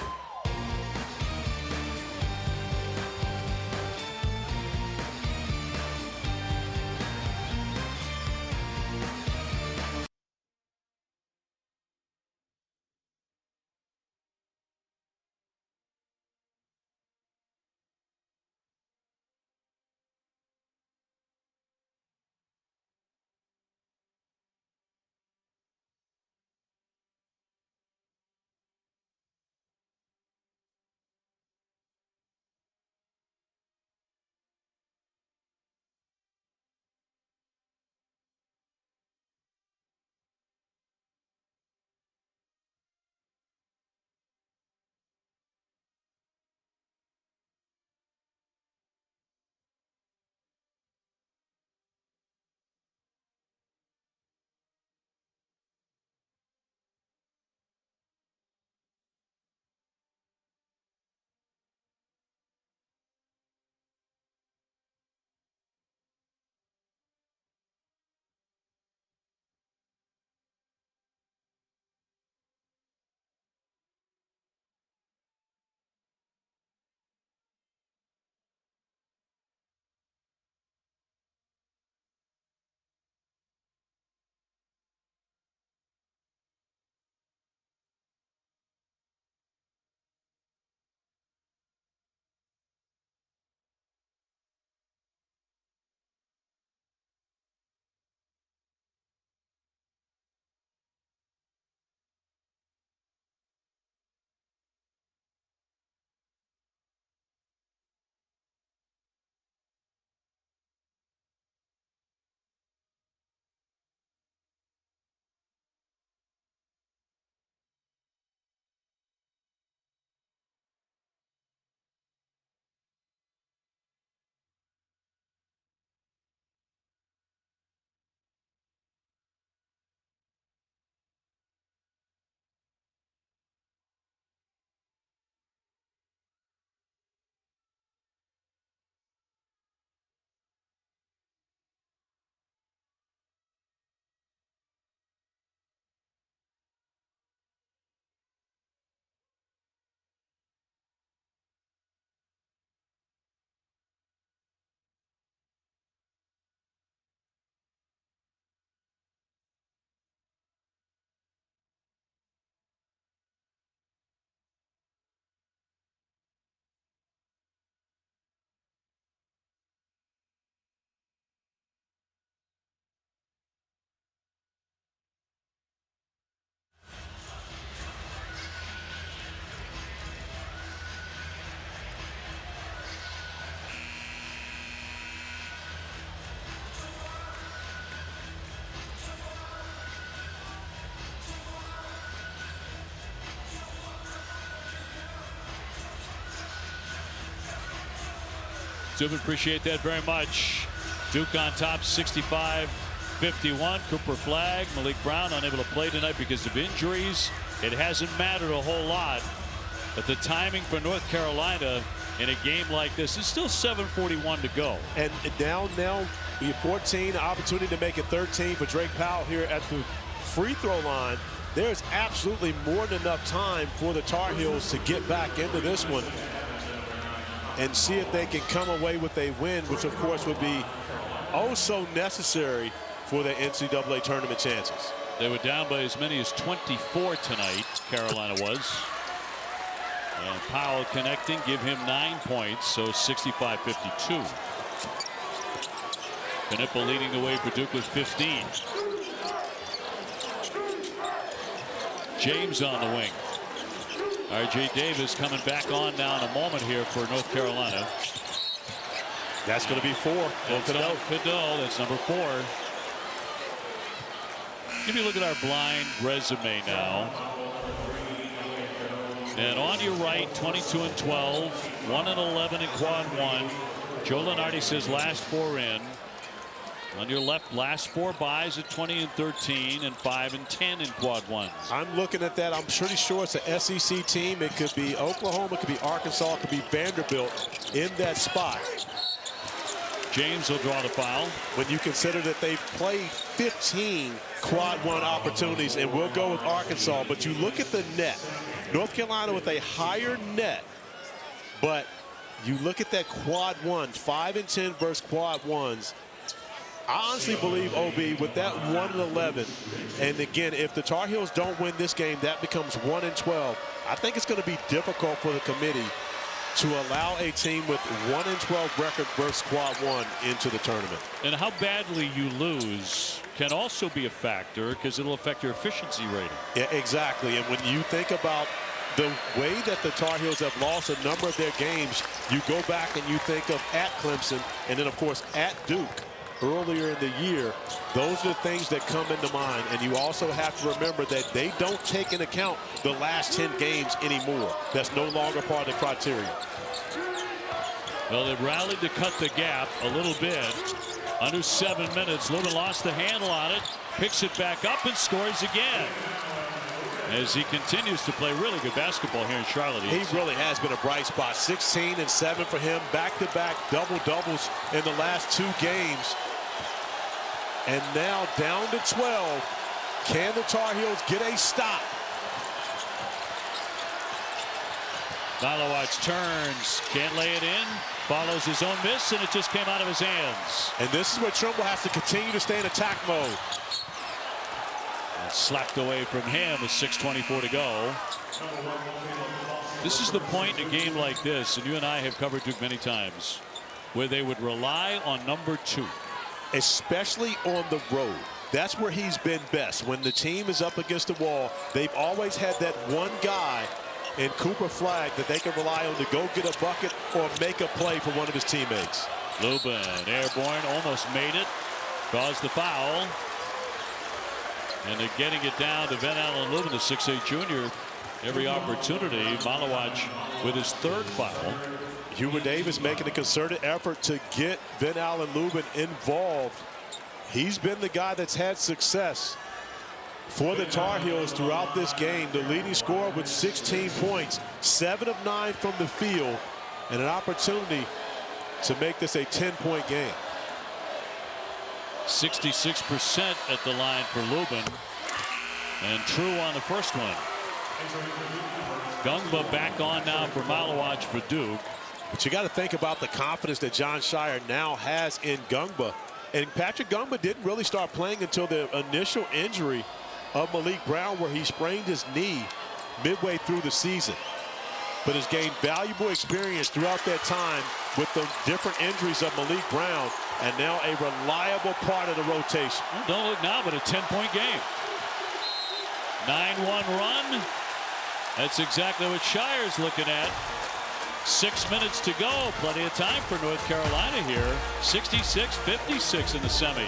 Lubin. Appreciate that very much. Duke on top 65-51. Cooper Flagg, Maliq Brown unable to play tonight because of injuries. It hasn't mattered a whole lot. But the timing for North Carolina in a game like this is still 7:41 to go.
And now we have 14, opportunity to make it 13 for Drake Powell here at the free throw line. There's absolutely more than enough time for the Tar Heels to get back into this one and see if they can come away with a win, which of course would be oh so necessary for the NCAA tournament chances.
They were down by as many as 24 tonight, Carolina was. And Powell connecting, give him 9 points, so 65-52. Knueppel leading the way for Duke with 15. James on the wing. R.J. Davis coming back on now in a moment here for North Carolina.
That's going to be 4.
Cadeau, that's number 4. Give me a look at our blind resume now. And on your right, 22-12, 1-11 in quad 1. Joe Lunardi says last 4 in. On your left, last 4 buys at 20-13 and 5-10 in quad 1s.
I'm looking at that. I'm pretty sure it's an SEC team. It could be Oklahoma, it could be Arkansas, it could be Vanderbilt in that spot.
James will draw the foul.
When you consider that they've played 15 quad 1 opportunities, and we'll go with Arkansas, but you look at the net. North Carolina with a higher net, but you look at that quad 1, 5-10 versus quad 1s. I honestly believe, OB, with that 1-11, and again, if the Tar Heels don't win this game, that becomes 1-12. I think it's going to be difficult for the committee to allow a team with 1-12 record versus quad 1 into the tournament.
And how badly you lose can also be a factor because it'll affect your efficiency rating.
Yeah, exactly. And when you think about the way that the Tar Heels have lost a number of their games, you go back and you think of at Clemson and then, of course, at Duke earlier in the year. Those are the things that come into mind. And you also have to remember that they don't take into account the last 10 games anymore. That's no longer part of the criteria.
Well, they've rallied to cut the gap a little bit. Under 7 minutes, Lubin lost the handle on it, picks it back up and scores again. As he continues to play really good basketball here in Charlotte.
He really has been a bright spot. 16 and 7 for him. Back-to-back double-doubles in the last 2 games. And now down to 12. Can the Tar Heels get a stop?
Maluach turns, can't lay it in, follows his own miss, and it just came out of his hands.
And this is where Trimble has to continue to stay in attack mode.
And slapped away from him with 6:24 to go. This is the point in a game like this, and you and I have covered Duke many times, where they would rely on number 2.
Especially on the road. That's where he's been best. When the team is up against the wall, they've always had that one guy in Cooper Flagg that they can rely on to go get a bucket or make a play for one of his teammates.
Lubin, airborne, almost made it. Draws the foul. And they're getting it down to Van-Allen Lubin, the 6'8 junior. Every opportunity. Maluach with his 3rd foul.
Hubert Davis making a concerted effort to get Van-Allen Lubin involved. He's been the guy that's had success for the Tar Heels throughout this game. The leading scorer with 16 points, 7 of 9 from the field, and an opportunity to make this a 10-point game.
66% at the line for Lubin, and true on the first one. Ngongba back on now for Maluach for Duke.
But you got to think about the confidence that Jon Scheyer now has in Ngongba. And Patrick Ngongba didn't really start playing until the initial injury of Maliq Brown, where he sprained his knee midway through the season. But has gained valuable experience throughout that time with the different injuries of Maliq Brown, and now a reliable part of the rotation.
Well, don't look now, but a 10-point game. 9-1 run. That's exactly what Scheyer's looking at. 6 minutes to go. Plenty of time for North Carolina here. 66-56 in the semi.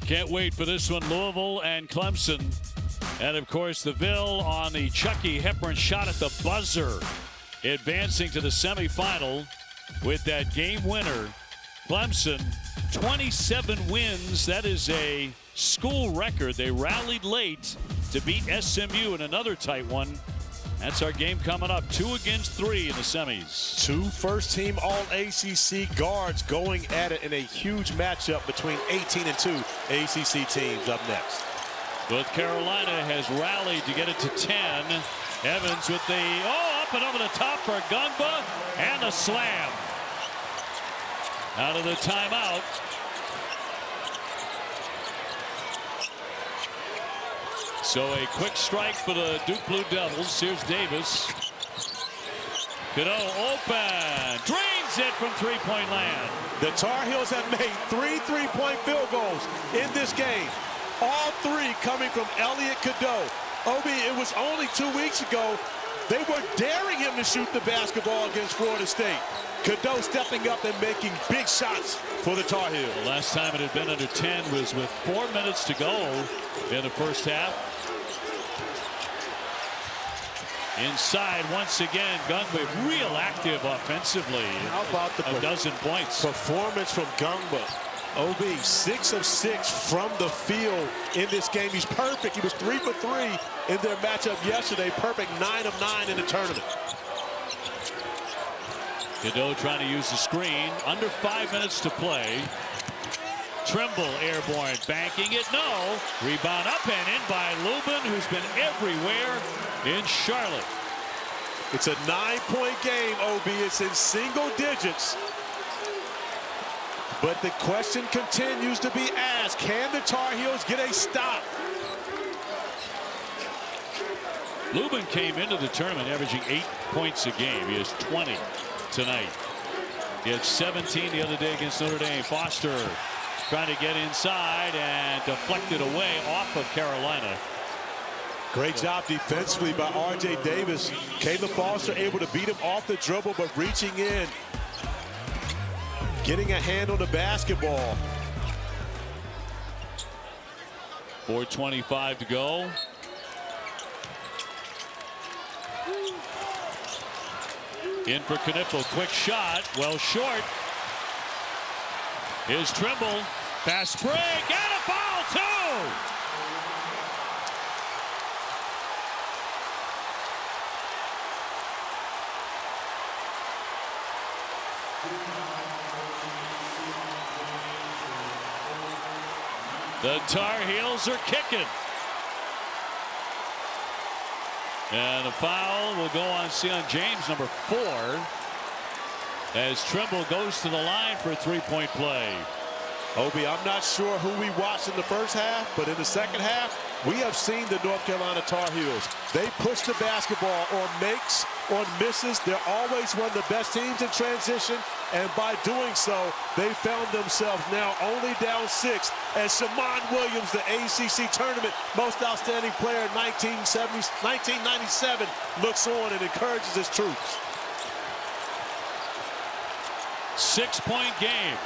Can't wait for this one. Louisville and Clemson. And, of course, the Ville on the Chucky Hepburn shot at the buzzer, advancing to the semifinal with that game winner. Clemson, 27 wins. That is a school record. They rallied late to beat SMU in another tight one. That's our game coming up. 2 against 3 in the semis.
2 first-team All-ACC guards going at it in a huge matchup between 18 and 2 ACC teams up next.
North Carolina has rallied to get it to 10. Evans with the, up and over the top for Ngongba, and a slam. Out of the timeout. So a quick strike for the Duke Blue Devils. Here's Davis. Cadeau open. Drains it from three-point land.
The Tar Heels have made 3 three-point field goals in this game. All 3 coming from Elliot Cadeau. Obi, it was only 2 weeks ago they were daring him to shoot the basketball against Florida State. Cadeau stepping up and making big shots for the Tar Heels.
The last time it had been under 10 was with 4 minutes to go in the first half. Inside once again, Ngongba real active offensively.
How about the
a dozen points?
Performance from Ngongba. OB 6 of 6 from the field in this game. He's perfect. He was 3 for 3 in their matchup yesterday. Perfect 9 of 9 in the tournament.
Cadeau trying to use the screen. Under 5 minutes to play. Trimble airborne, banking it, no. Rebound up and in by Lubin, who's been everywhere in Charlotte.
It's a 9-point game, OB. It's in single digits. But the question continues to be asked. Can the Tar Heels get a stop?
Lubin came into the tournament averaging 8 points a game. He has 20 tonight. He had 17 the other day against Notre Dame. Foster trying to get inside and deflected away off of Carolina.
Great job defensively by R.J. Davis. Caleb Foster able to beat him off the dribble, but reaching in, getting a hand on the basketball.
4:25 to go. In for Knueppel, quick shot, well short. Here's Trimble, fast break, and a foul too! The Tar Heels are kicking. And a foul will go on Sion James, number 4, as Trimble goes to the line for a 3-point play.
Obi, I'm not sure who we watched in the first half, but in the second half, we have seen the North Carolina Tar Heels. They push the basketball on makes, on misses. They're always one of the best teams in transition, and by doing so, they found themselves now only down 6 as Khaman Williams, the ACC tournament most outstanding player in 1997, looks on and encourages his troops.
6-point game.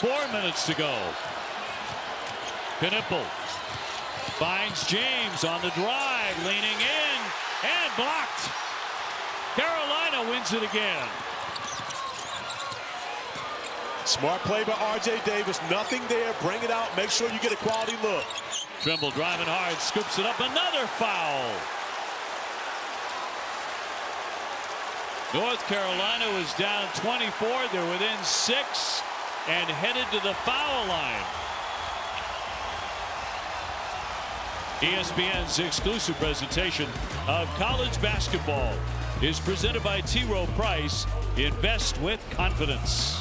4 minutes to go. Knueppel finds James on the drive, leaning in and blocked. Carolina wins it again.
Smart play by R.J. Davis. Nothing there. Bring it out. Make sure you get a quality look.
Trimble driving hard, scoops it up. Another foul. North Carolina was down 24. They're within 6 and headed to the foul line. ESPN's exclusive presentation of college basketball is presented by T. Rowe Price. Invest with confidence.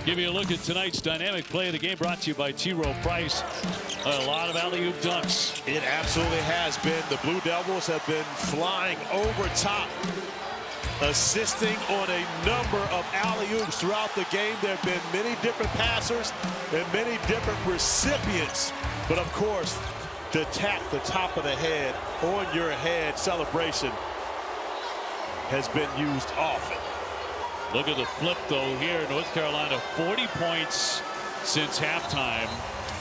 Give you a look at tonight's dynamic play of the game, brought to you by T. Rowe Price. A lot of alley-oop dunks.
It absolutely has been. The Blue Devils have been flying over top, assisting on a number of alley-oops throughout the game. There have been many different passers and many different recipients. But of course, to tap the top of the head on your head celebration has been used often.
Look at the flip, though, here. North Carolina, 40 points since halftime.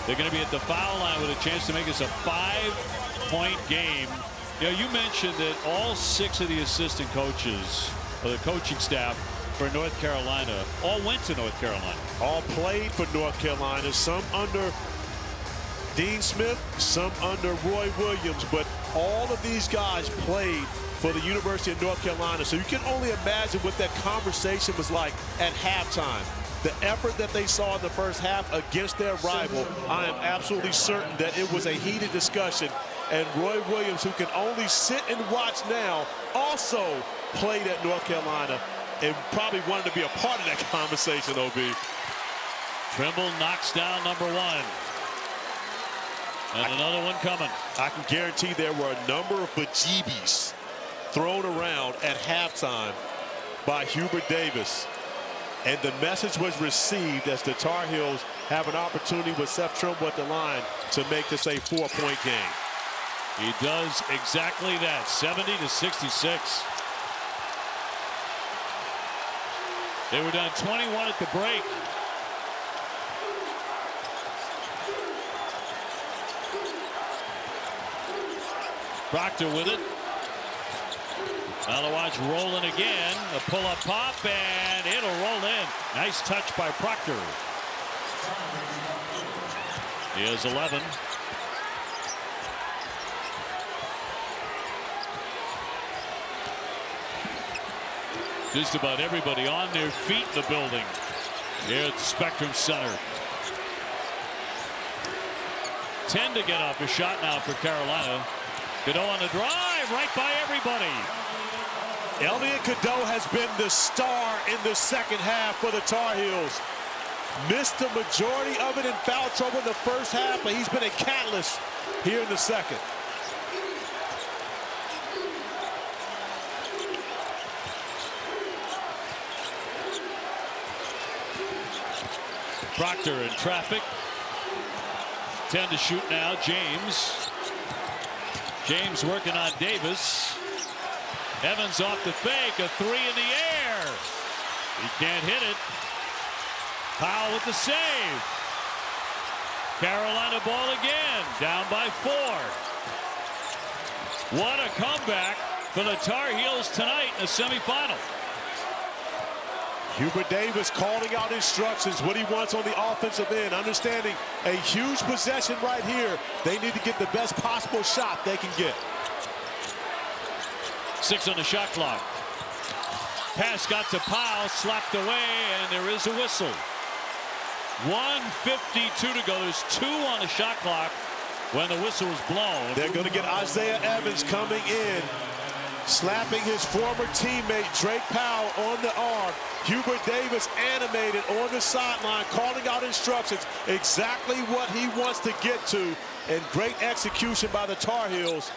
They're going to be at the foul line with a chance to make this a 5-point game. You know, you mentioned that all 6 of the assistant coaches, or the coaching staff for North Carolina, all went to North Carolina.
All played for North Carolina, some under Dean Smith, some under Roy Williams, but all of these guys played for the University of North Carolina. So you can only imagine what that conversation was like at halftime. The effort that they saw in the first half against their rival, I am absolutely certain that it was a heated discussion. And Roy Williams, who can only sit and watch now, also played at North Carolina and probably wanted to be a part of that conversation, OB.
Trimble knocks down number 1. And another one coming.
I can guarantee there were a number of bejeebies thrown around at halftime by Hubert Davis. And the message was received as the Tar Heels have an opportunity with Seth Trimble at the line to make this a 4-point game.
He does exactly that, 70-66. They were down 21 at the break. Proctor with it. Maluach rolling again. A pull-up pop, and it'll roll in. Nice touch by Proctor. He has 11. Just about everybody on their feet in the building here at the Spectrum Center. 10 to get off a shot now for Carolina. Cadeau on the drive, right by everybody.
Elliot Cadeau has been the star in the second half for the Tar Heels. Missed the majority of it in foul trouble in the first half, but he's been a catalyst here in the second.
Proctor in traffic. 10 to shoot now. James working on Davis. Evans off the fake. A 3 in the air. He can't hit it. Powell with the save. Carolina ball again. Down by 4. What a comeback for the Tar Heels tonight in the semifinal.
Hubert Davis calling out instructions, what he wants on the offensive end, understanding a huge possession right here. They need to get the best possible shot they can get.
6 on the shot clock. Pass got to Powell, slapped away, and there is a whistle. 1:52 to go. There's 2 on the shot clock when the whistle was blown.
They're going to get Isaiah Evans coming in, slapping his former teammate Drake Powell on the arm. Hubert Davis animated on the sideline, calling out instructions, exactly what he wants to get to, and great execution by the Tar Heels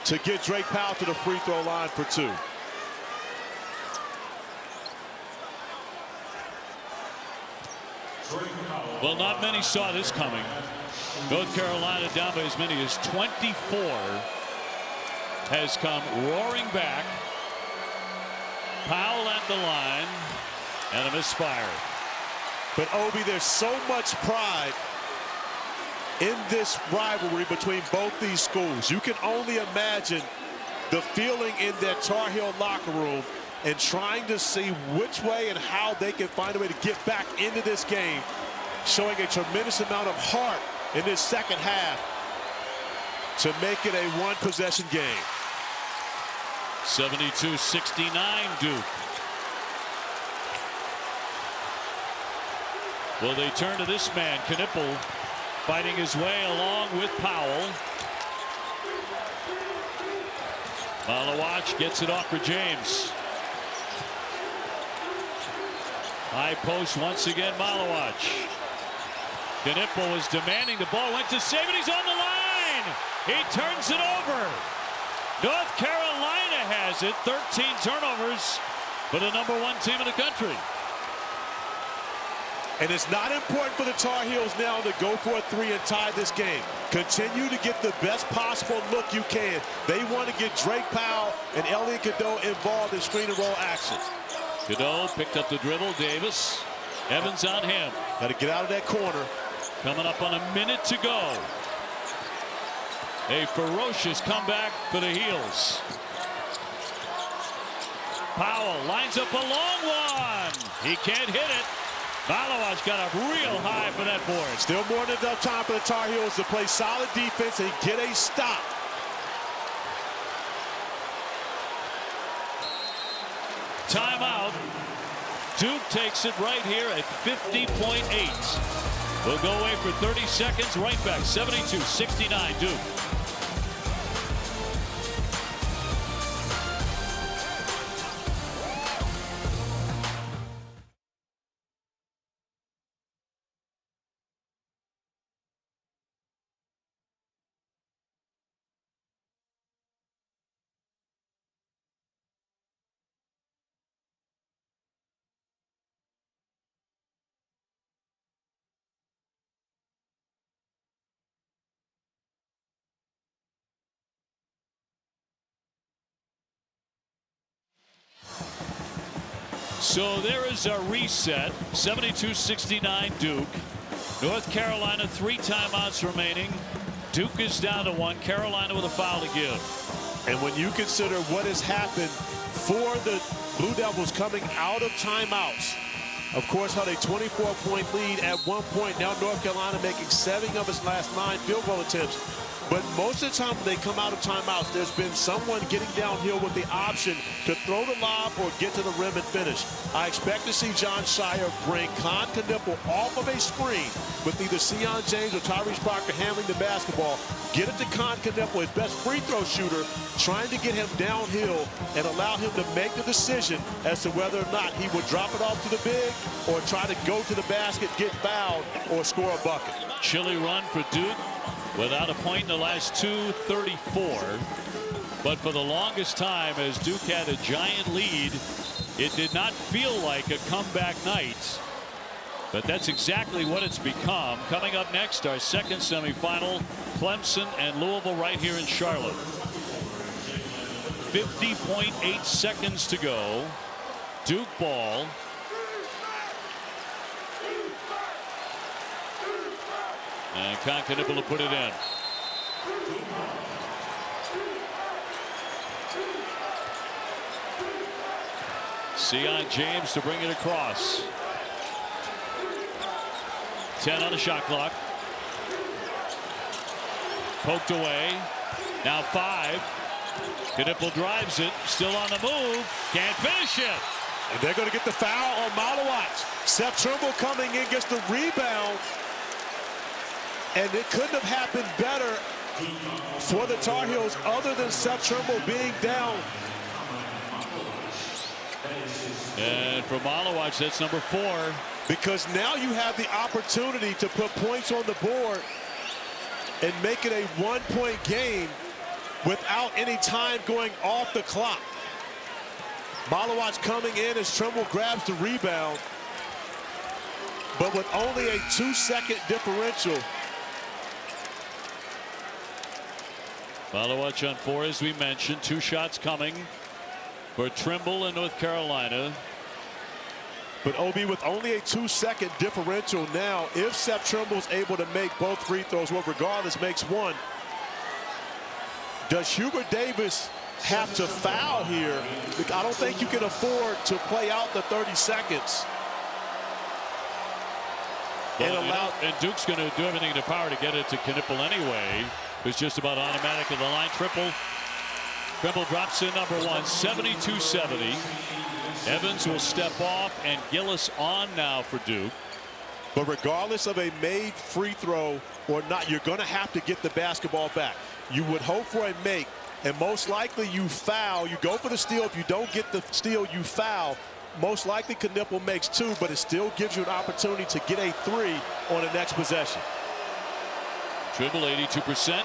to get Drake Powell to the free throw line for 2.
Well, not many saw this coming. North Carolina down by as many as 24 has come roaring back. Powell at the line and a misfire.
But Obi, there's so much pride in this rivalry between both these schools. You can only imagine the feeling in that Tar Heel locker room and trying to see which way and how they can find a way to get back into this game, showing a tremendous amount of heart in this second half to make it a 1-possession game.
72-69 Duke. Will they turn to this man, Knueppel, fighting his way along with Powell. Maluach gets it off for James. High post once again, Maluach. Knueppel was demanding the ball, went to save it, he's on the line! He turns it over. North Carolina has it, 13 turnovers for the #1 team in the country.
And it's not important for the Tar Heels now to go for a 3 and tie this game. Continue to get the best possible look you can. They want to get Drake Powell and Elliot Cadeau involved in screen and roll action.
Cadeau picked up the dribble. Davis. Evans on him.
Got to get out of that corner.
Coming up on a minute to go. A ferocious comeback for the Heels. Powell lines up a long one. He can't hit it. Maluach got up real high for that board.
Still more than enough time for the Tar Heels to play solid defense and get a stop.
Timeout. Duke takes it right here at 50.8. We'll go away for 30 seconds. Right back. 72-69 Duke. So there is a reset. 72-69 Duke. North Carolina 3 timeouts remaining. Duke is down to 1. Carolina with a foul to give.
And when you consider what has happened for the Blue Devils coming out of timeouts, of course, had a 24-point lead at one point. Now North Carolina making 7 of its last 9 field goal attempts. But most of the time when they come out of timeouts, there's been someone getting downhill with the option to throw the lob or get to the rim and finish. I expect to see Jon Scheyer bring Kon Knueppel off of a screen with either Sion James or Tyrese Parker handling the basketball. Get it to Kon Knueppel, his best free throw shooter, trying to get him downhill and allow him to make the decision as to whether or not he would drop it off to the big or try to go to the basket, get fouled, or score a bucket.
Chilly run for Duke. Without a point in the last 2:34. But for the longest time, as Duke had a giant lead, it did not feel like a comeback night. But that's exactly what it's become. Coming up next, our second semifinal, Clemson and Louisville right here in Charlotte. 50.8 seconds to go. Duke ball. And Kon Knueppel to put it in. Sion James to bring it across. 10 on the shot clock. Poked away. Now 5. Knueppel drives it. Still on the move. Can't finish it.
And they're going to get the foul on Maluach. Seth Trimble coming in, gets the rebound. And it couldn't have happened better for the Tar Heels other than Seth Trimble being down.
And for Maluach, that's number 4.
Because now you have the opportunity to put points on the board and make it a 1-point game without any time going off the clock. Maluach coming in as Trimble grabs the rebound. But with only a 2-second differential.
Maluach on 4, as we mentioned. 2 shots coming for Trimble in North Carolina.
But OB, with only a 2-second differential now, if Seth Trimble's able to make both free throws, well, regardless, makes 1. Does Hubert Davis have to foul here? I don't think you can afford to play out the 30 seconds.
Well, and Duke's going to do everything in their power to get it to Knueppel anyway. It's just about automatic at the line. Trimble drops in number 1, 72-70. Evans will step off, and Gillis on now for Duke.
But regardless of a made free throw or not, you're going to have to get the basketball back. You would hope for a make, and most likely you foul. You go for the steal. If you don't get the steal, you foul. Most likely Knueppel makes 2, but it still gives you an opportunity to get a 3 on the next possession.
Dribble 82%.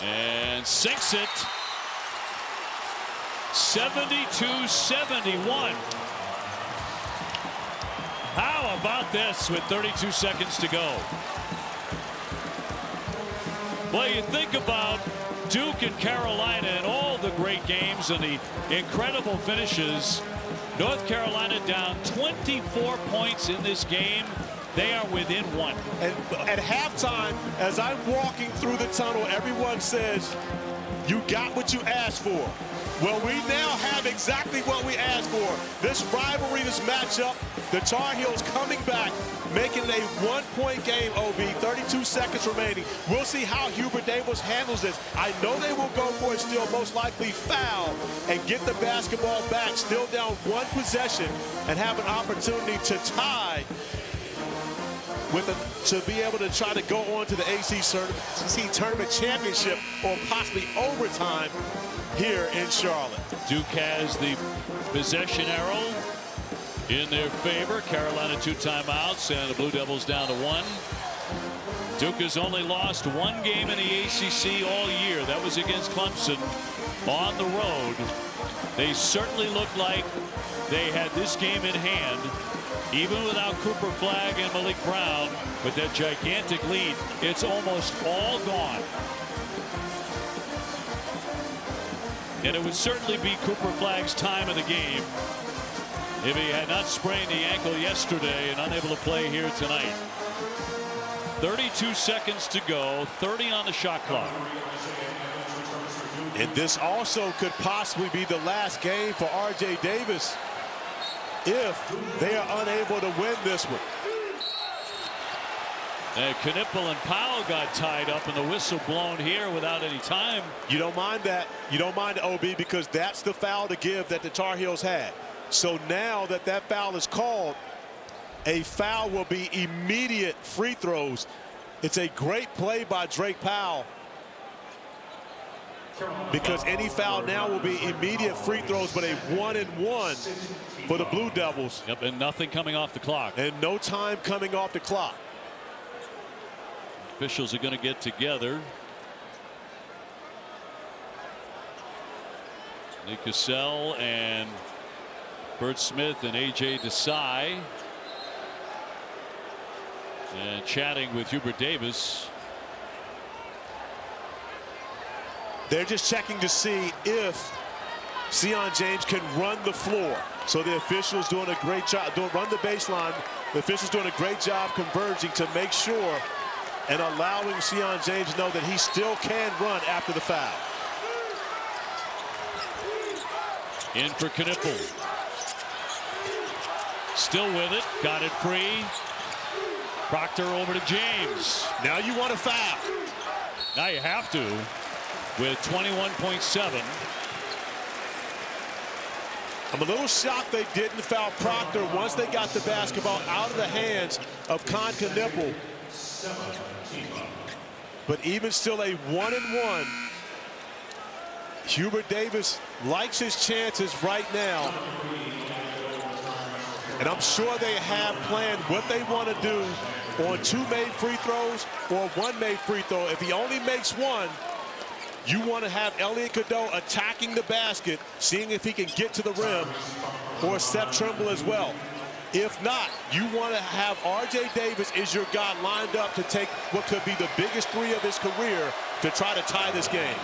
And sinks it. 72-71. How about this with 32 seconds to go? Well, you think about Duke and Carolina and all the great games and the incredible finishes. North Carolina down 24 points in this game. They are within 1.
And at halftime, as I'm walking through the tunnel, everyone says, you got what you asked for. Well, we now have exactly what we asked for. This rivalry, this matchup, the Tar Heels coming back, making it a 1-point game, OB, 32 seconds remaining. We'll see how Hubert Davis handles this. I know they will go for a steal, most likely foul, and get the basketball back, still down 1 possession, and have an opportunity to tie to be able to try to go on to the ACC Tournament Championship or possibly overtime here in Charlotte.
Duke has the possession arrow in their favor. Carolina 2 timeouts, and the Blue Devils down to 1. Duke has only lost 1 game in the ACC all year. That was against Clemson on the road. They certainly looked like they had this game in hand, even without Cooper Flagg and Maliq Brown. With that gigantic lead, it's almost all gone. And it would certainly be Cooper Flagg's time of the game if he had not sprained the ankle yesterday and unable to play here tonight. 32 seconds to go, 30 on the shot clock.
And this also could possibly be the last game for R.J. Davis if they are unable to win this one.
And Knueppel and Powell got tied up, and the whistle blown here without any time.
You don't mind that. You don't mind OB, because that's the foul to give that the Tar Heels had. So now that that foul is called, a foul will be immediate free throws. It's a great play by Drake Powell, because any foul now will be immediate free throws, but a 1-and-1 for the Blue Devils.
Yep, and nothing coming off the clock.
And no time coming off the clock.
Officials are going to get together. Lee Cassell and Bert Smith and A.J. Desai. And chatting with Hubert Davis.
They're just checking to see if Sion James can run the floor. So the officials doing a great job. Run the baseline. The officials doing a great job converging to make sure and allowing Sion James to know that he still can run after the foul.
In for Knueppel. Still with it. Got it free. Proctor over to James.
Now you want a foul.
Now you have to with 21.7.
I'm a little shocked they didn't foul Proctor once they got the basketball out of the hands of Kon Knueppel. But even still, a 1-and-1. Hubert Davis likes his chances right now. And I'm sure they have planned what they want to do on 2 made free throws or 1 made free throw. If he only makes 1, you want to have Elliot Cadeau attacking the basket, seeing if he can get to the rim, or Seth Trimble as well. If not, you want to have R.J. Davis as your guy lined up to take what could be the biggest 3 of his career to try to tie this game.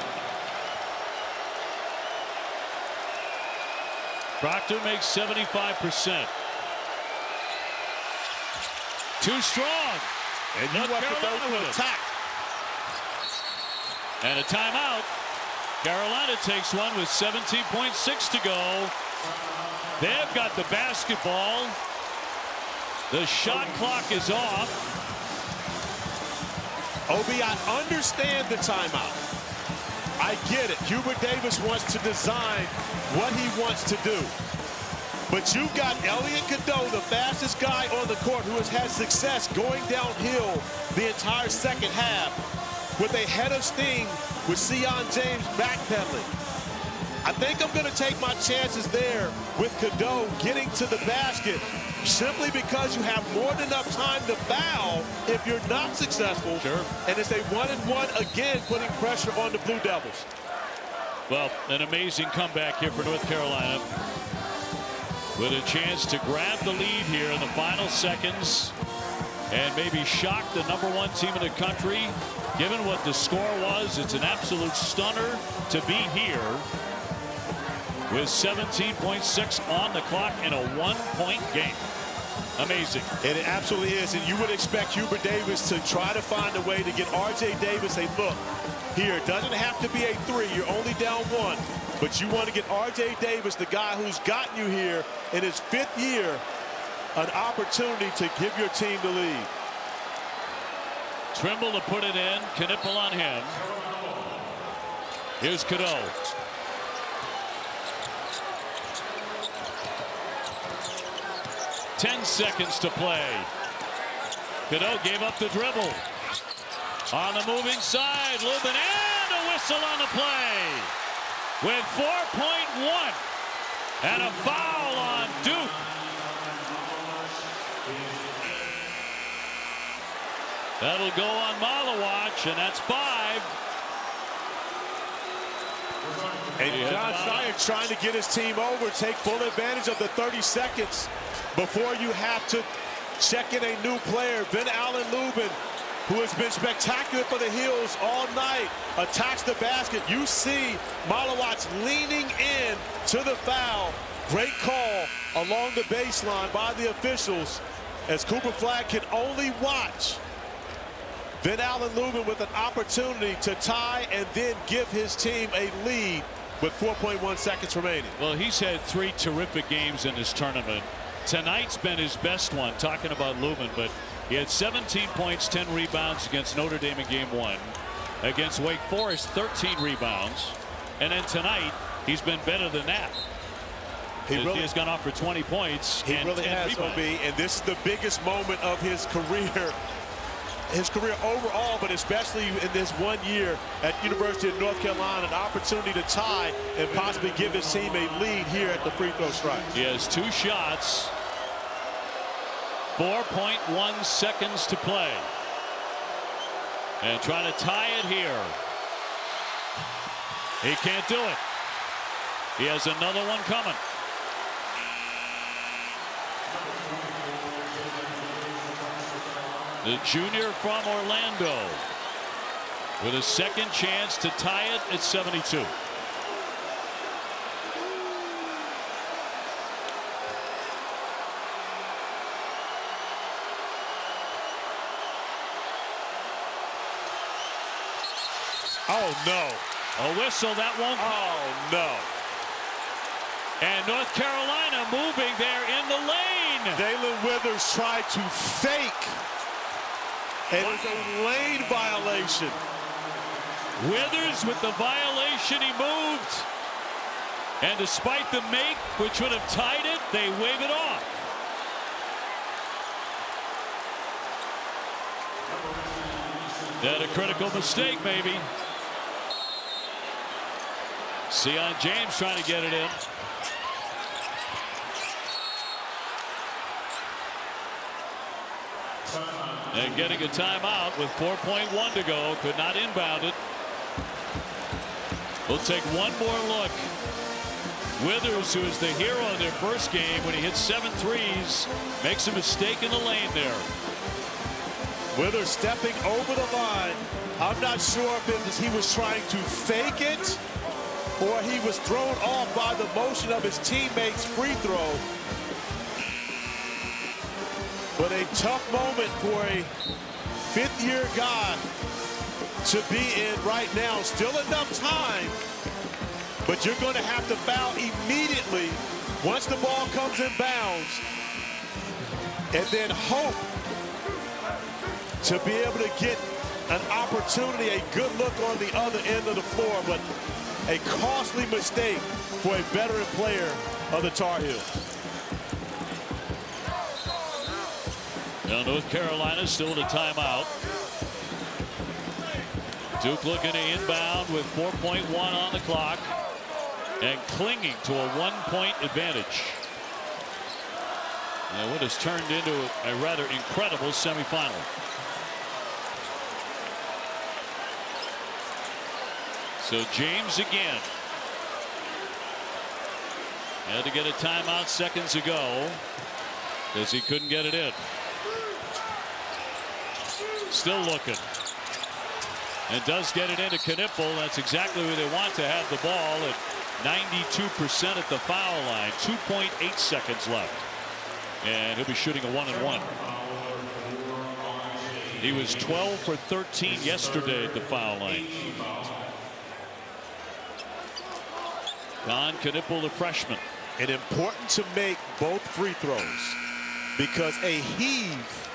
Proctor makes 75%. Too strong.
And you want to go to attack.
And a timeout. Carolina takes one with 17.6 to go. They've got the basketball. The shot clock is off.
Obi, I understand the timeout. I get it. Hubert Davis wants to design what he wants to do. But you've got Elliot Cadeau, the fastest guy on the court, who has had success going downhill the entire second half, with a head of steam with Sion James backpedaling. I think I'm going to take my chances there with Cadeau getting to the basket simply because you have more than enough time to foul if you're not successful.
Sure.
And it's a 1-and-1 again, putting pressure on the Blue Devils.
Well, an amazing comeback here for North Carolina, with a chance to grab the lead here in the final seconds and maybe shock the #1 team in the country. Given what the score was, it's an absolute stunner to be here with 17.6 on the clock in a 1-point game. Amazing.
And it absolutely is. And you would expect Hubert Davis to try to find a way to get R.J. Davis a look here. It doesn't have to be a 3. You're only down 1. But you want to get R.J. Davis, the guy who's gotten you here in his 5th year, an opportunity to give your team the lead.
Trimble to put it in. Knueppel on him. Here's Cadeau. Ten seconds to play. Cadeau gave up the dribble. On the moving side, Lubin, and a whistle on the play. With 4.1 and a foul on Duke. That'll go on Maluach, and that's 5.
And Jon Scheyer trying to get his team over, take full advantage of the 30 seconds before you have to check in a new player. Van-Allen Lubin, who has been spectacular for the Heels all night, attacks the basket. You see Maluach leaning in to the foul. Great call along the baseline by the officials, as Cooper Flagg can only watch Van-Allen Lubin with an opportunity to tie and then give his team a lead with 4.1 seconds remaining.
Well, he's had 3 terrific games in this tournament. Tonight's been his best one, talking about Lubin, but he had 17 points, 10 rebounds against Notre Dame in game 1. Against Wake Forest, 13 rebounds. And then tonight, he's been better than that. He has gone off for 20 points.
He
and
really
10
has,
rebounds.
OB, and this is the biggest moment of his career. His career overall, but especially in this 1 year at University of North Carolina, an opportunity to tie and possibly give his team a lead here at the free throw strike.
He has 2 shots. 4.1 seconds to play. And trying to tie it here. He can't do it. He has another one coming. The junior from Orlando with a second chance to tie it at 72.
Oh, no.
A whistle, that won't.
Oh, no.
And North Carolina moving there in the lane.
Dalen Withers tried to fake. And it's a lane violation.
Withers with the violation, he moved. And despite the make, which would have tied it, they wave it off. And a critical mistake, maybe. Sion James trying to get it in. And getting a timeout with 4.1 to go. Could not inbound it. We'll take one more look. Withers, who is the hero in their first game when he hit 7 threes, makes a mistake in the lane there.
Withers stepping over the line. I'm not sure if he was trying to fake it or he was thrown off by the motion of his teammates' free throw. But a tough moment for a 5th-year guy to be in right now. Still enough time, but you're going to have to foul immediately once the ball comes in bounds, and then hope to be able to get an opportunity, a good look on the other end of the floor, but a costly mistake for a veteran player of the Tar Heels.
Now North Carolina still in a timeout. Duke looking to inbound with 4.1 on the clock. and clinging to a 1-point advantage. Now what has turned into a rather incredible semifinal. So James again. Had to get a timeout seconds ago because he couldn't get it in. Still looking. And does get it into Knueppel. That's exactly where they want to have the ball at 92% at the foul line. 2.8 seconds left. And he'll be shooting a 1-and-1. He was 12 for 13 yesterday at the foul line. Kon Knueppel, the freshman.
And important to make both free throws because a heave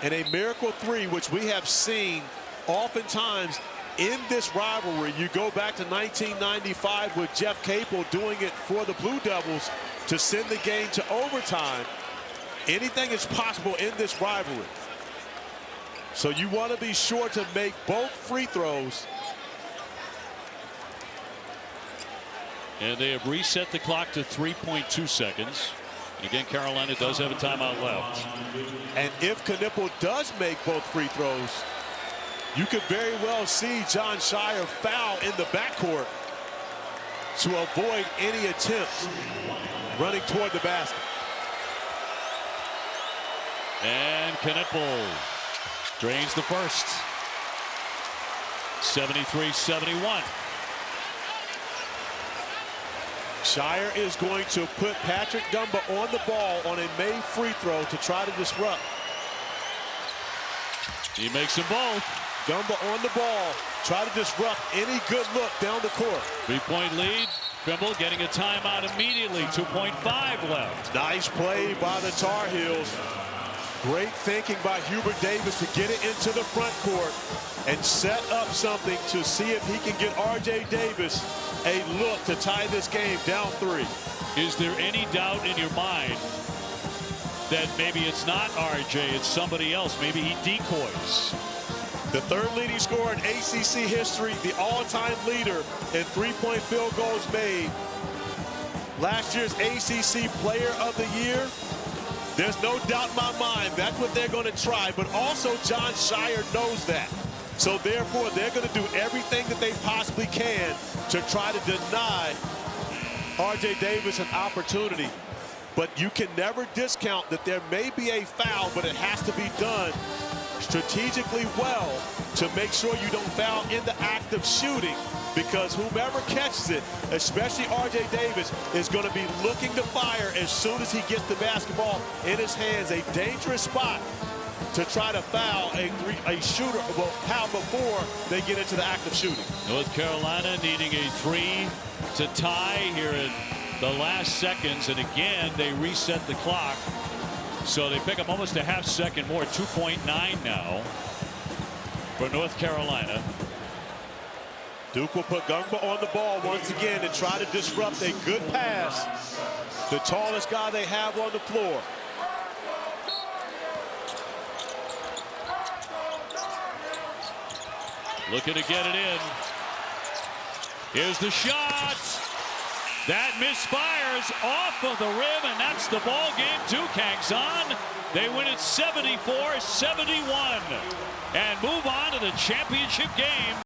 and a miracle three, which we have seen oftentimes in this rivalry. You go back to 1995 with Jeff Capel doing it for the Blue Devils to send the game to overtime. Anything is possible in this rivalry. So you want to be sure to make both free throws.
And they have reset the clock to 3.2 seconds. And again, Carolina does have a timeout left.
And if Knueppel does make both free throws, you could very well see Jon Scheyer foul in the backcourt to avoid any attempt running toward the basket.
And Knueppel drains the first. 73-71.
Scheyer is going to put Patrick Ngongba on the ball on a made free throw to try to disrupt.
He makes them both.
Ngongba on the ball, try to disrupt any good look down the court.
3-point lead. Knueppel getting a timeout immediately. 2.5 left.
Nice play by the Tar Heels. Great thinking by Hubert Davis to get it into the front court and set up something to see if he can get R.J. Davis a look to tie this game down 3.
Is there any doubt in your mind that maybe it's not R.J., it's somebody else? Maybe he decoys.
The third leading scorer in ACC history, the all-time leader in three-point field goals made. Last year's ACC Player of the Year. There's no doubt in my mind that's what they're going to try, but also Jon Scheyer knows that. So therefore, they're going to do everything that they possibly can to try to deny R.J. Davis an opportunity. But you can never discount that there may be a foul, but it has to be done strategically well to make sure you don't foul in the act of shooting, because whomever catches it, especially R.J. Davis, is going to be looking to fire as soon as he gets the basketball in his hands. A dangerous spot to try to foul a shooter, well, foul before they get into the act of shooting.
North Carolina needing a 3 to tie here in the last seconds, and again they reset the clock. So they pick up almost a half second more. 2.9 now for North Carolina.
Duke will put Ngongba on the ball once again to try to disrupt a good pass. The tallest guy they have on the floor.
Looking to get it in. Here's the shot. That misfires off of the rim, and that's the ball game. Duke hangs on. They win it 74-71 and move on to the championship game.